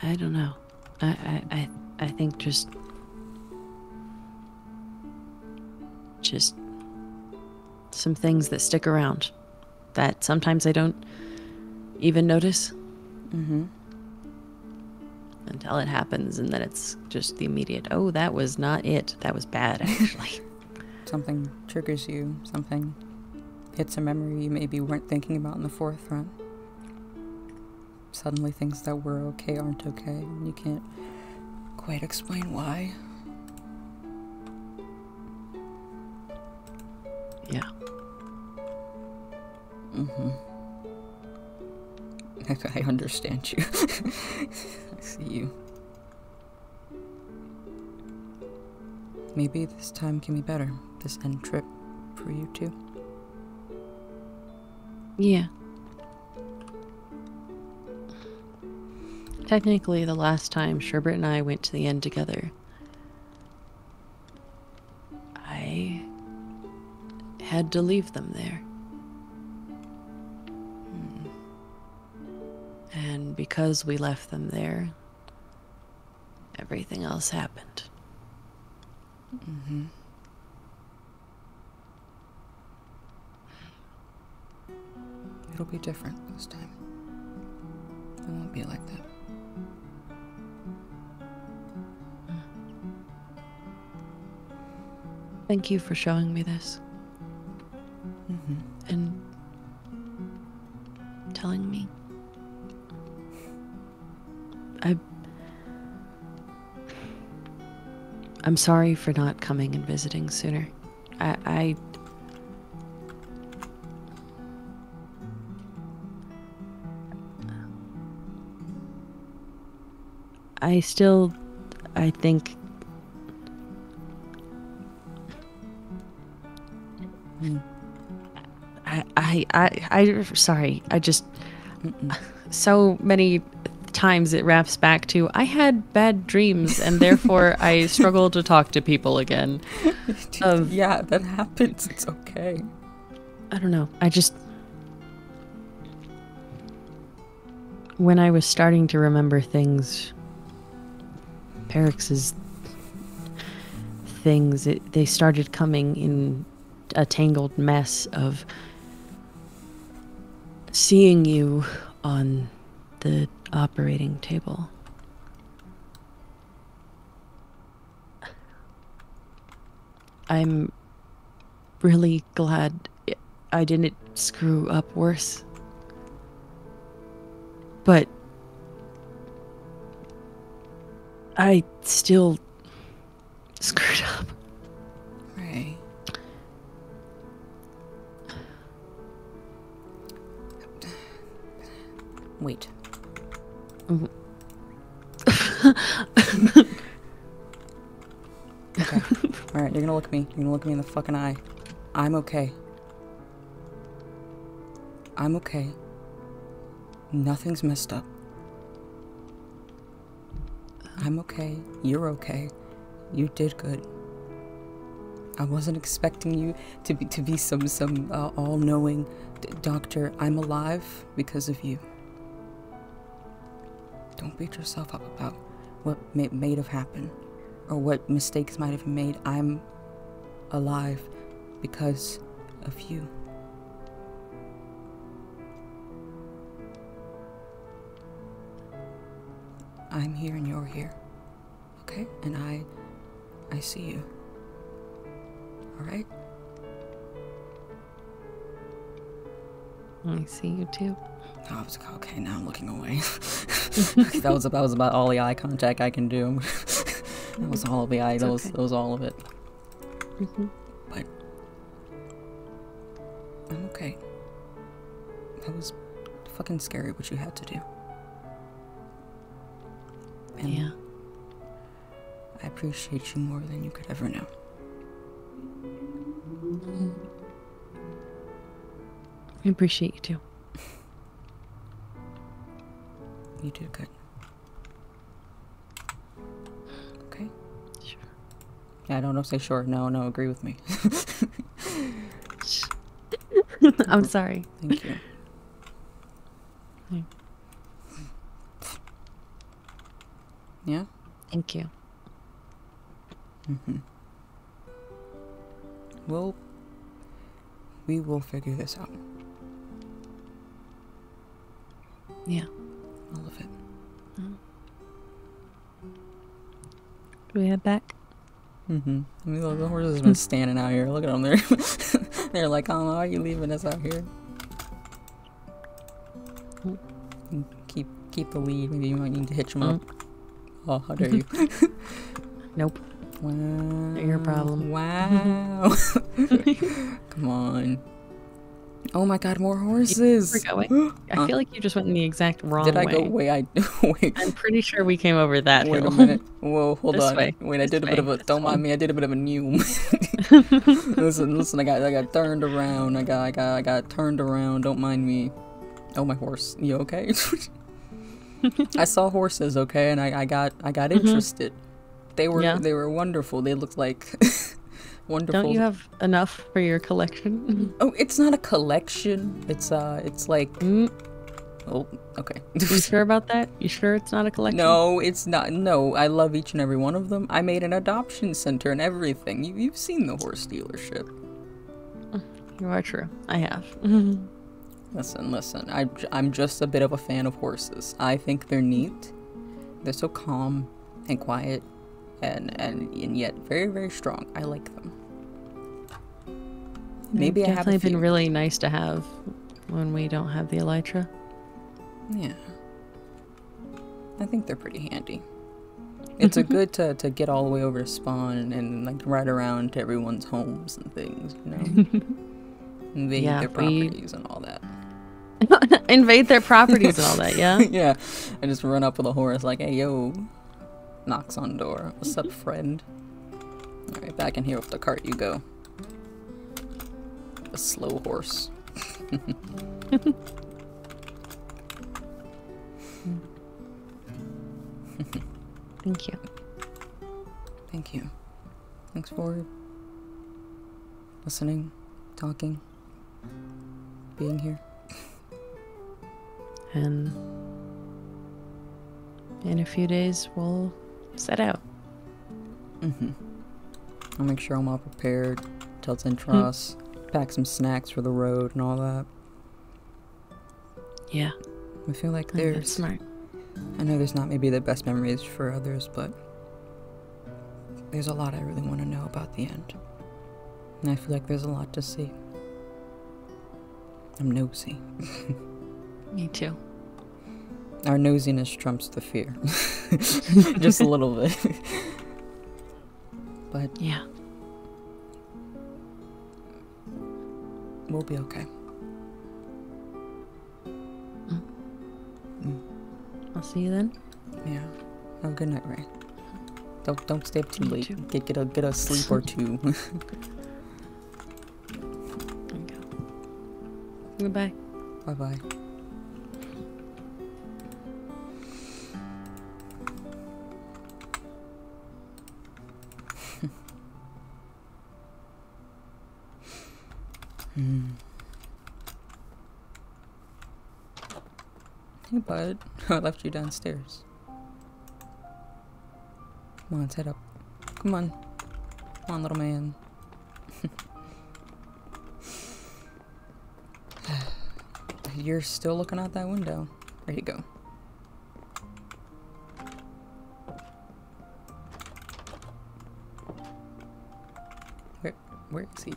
I don't know. I think just some things that stick around that sometimes I don't even notice. Mm-hmm. Until it happens, and then it's just the immediate, oh, that was not it. That was bad, actually. Something triggers you. Something hits a memory you maybe weren't thinking about in the forefront. Suddenly things that were okay aren't okay, and you can't quite explain why. Yeah. Mm-hmm. I understand you. I see you. Maybe this time can be better. This end trip for you too. Yeah. Technically, the last time Sherbert and I went to the end together, I had to leave them there. And because we left them there, everything else happened. Mm-hmm. It'll be different this time. It won't be like that. Thank you for showing me this. Mm-hmm. And telling me. I'm sorry for not coming and visiting sooner. I still, I think... sorry, I just... So many times it wraps back to, I had bad dreams, and therefore I struggle to talk to people again. Yeah, that happens. It's okay. I don't know. I just... When I was starting to remember things... Perix's things, they started coming in a tangled mess of seeing you on the operating table. I'm really glad I didn't screw up worse. But I still screwed up. Rae. Wait. Okay. Alright, you're gonna look me. You're gonna look me in the fucking eye. I'm okay. I'm okay. Nothing's messed up. I'm okay. You're okay. You did good. I wasn't expecting you to be some all-knowing doctor. I'm alive because of you. Don't beat yourself up about what may have happened or what mistakes might have been made. I'm alive because of you. I'm here and you're here. Okay? And I see you. Alright? I see you too. I was like, okay, now I'm looking away. that was about all the eye contact I can do. That was all of the eye. That was all of it. Mm-hmm. But I'm okay. That was fucking scary what you had to do. And yeah. I appreciate you more than you could ever know. I appreciate you too. You did good. Okay? Sure. Yeah, don't say sure. No, agree with me. I'm sorry. Thank you. Yeah? Thank you. Mm-hmm. We will figure this out. Yeah. All of it. Do we head back? Mm-hmm. I mean, the horses have been standing out here. Look at them. They're like, oh, why are you leaving us out here? Keep the lead. Maybe you might need to hitch them up. Oh, how dare you? Nope. Wow. Your problem. Wow. Come on. Oh my god, more horses. We're going. I feel like you just went in the exact wrong way. Did I go way? Wait. I'm pretty sure we came over that hill. Wait a minute. Whoa, hold This on. way. Wait, I This did a bit of a. way. Don't mind me. I did a bit of a new. Listen. I got turned around. I got turned around. Don't mind me. Oh, my horse. You okay? I saw horses, okay, and I got interested. They were wonderful. They looked like wonderful. Don't you have enough for your collection? Oh, it's not a collection. It's like. Oh, okay. You sure about that? You sure it's not a collection? No, it's not. No, I love each and every one of them. I made an adoption center and everything. You've seen the horse dealership. You are true. I have. Listen. I'm just a bit of a fan of horses. I think they're neat. They're so calm and quiet, and yet very, very strong. I like them. Maybe I have definitely been really nice to have when we don't have the elytra. Yeah. I think they're pretty handy. It's a good to get all the way over to spawn and like ride around to everyone's homes and things, you know? Invade their properties and all that. Invade their properties and all that, yeah? Yeah. I just run up with a horse like, hey, yo. Knocks on door. What's up, friend? Alright, back in here with the cart you go. A slow horse. Thank you. Thank you. Thanks for listening, talking, being here. And in a few days, we'll set out. I'll make sure I'm all prepared. Tell Tentros, pack some snacks for the road and all that. Yeah. I feel like That's smart. I know there's not maybe the best memories for others, but there's a lot I really want to know about the end. And I feel like there's a lot to see. I'm nosy. Me too. Our nosiness trumps the fear. Just a little bit. But yeah, we'll be okay. I'll see you then. Yeah. Have a good night, Ray. Don't stay up too late. Too. Get a sleep or two. Goodbye. Bye. Hey, bud. I left you downstairs. Come on, let's head up. Come on. Come on, little man. You're still looking out that window. There you go. Where is he?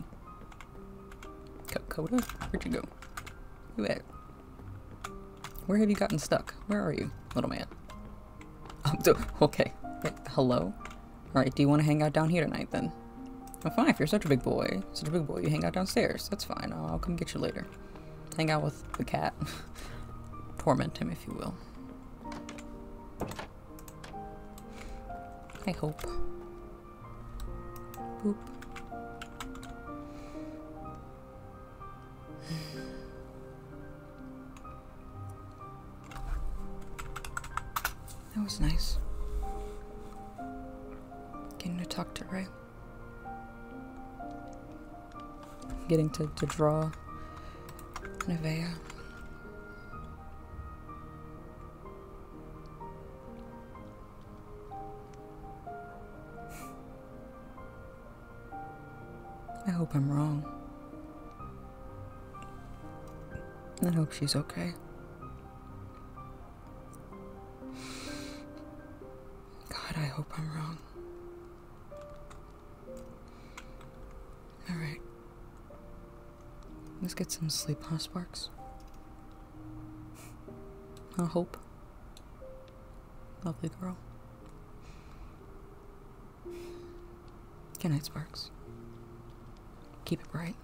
Coda? Where'd you go? Where you at? Where have you gotten stuck? Where are you, little man? Okay. Wait, hello? Alright, do you want to hang out down here tonight then? Well, fine, if you're such a big boy, you hang out downstairs. That's fine. I'll come get you later. Hang out with the cat. Torment him, if you will. I hope. Boop. That was nice. Getting to talk to Ray. Getting to draw Nevaeh. I hope I'm wrong. I hope she's okay. God, I hope I'm wrong. Alright. Let's get some sleep, huh, Sparks? I hope. Lovely girl. Good night, Sparks. Keep it bright.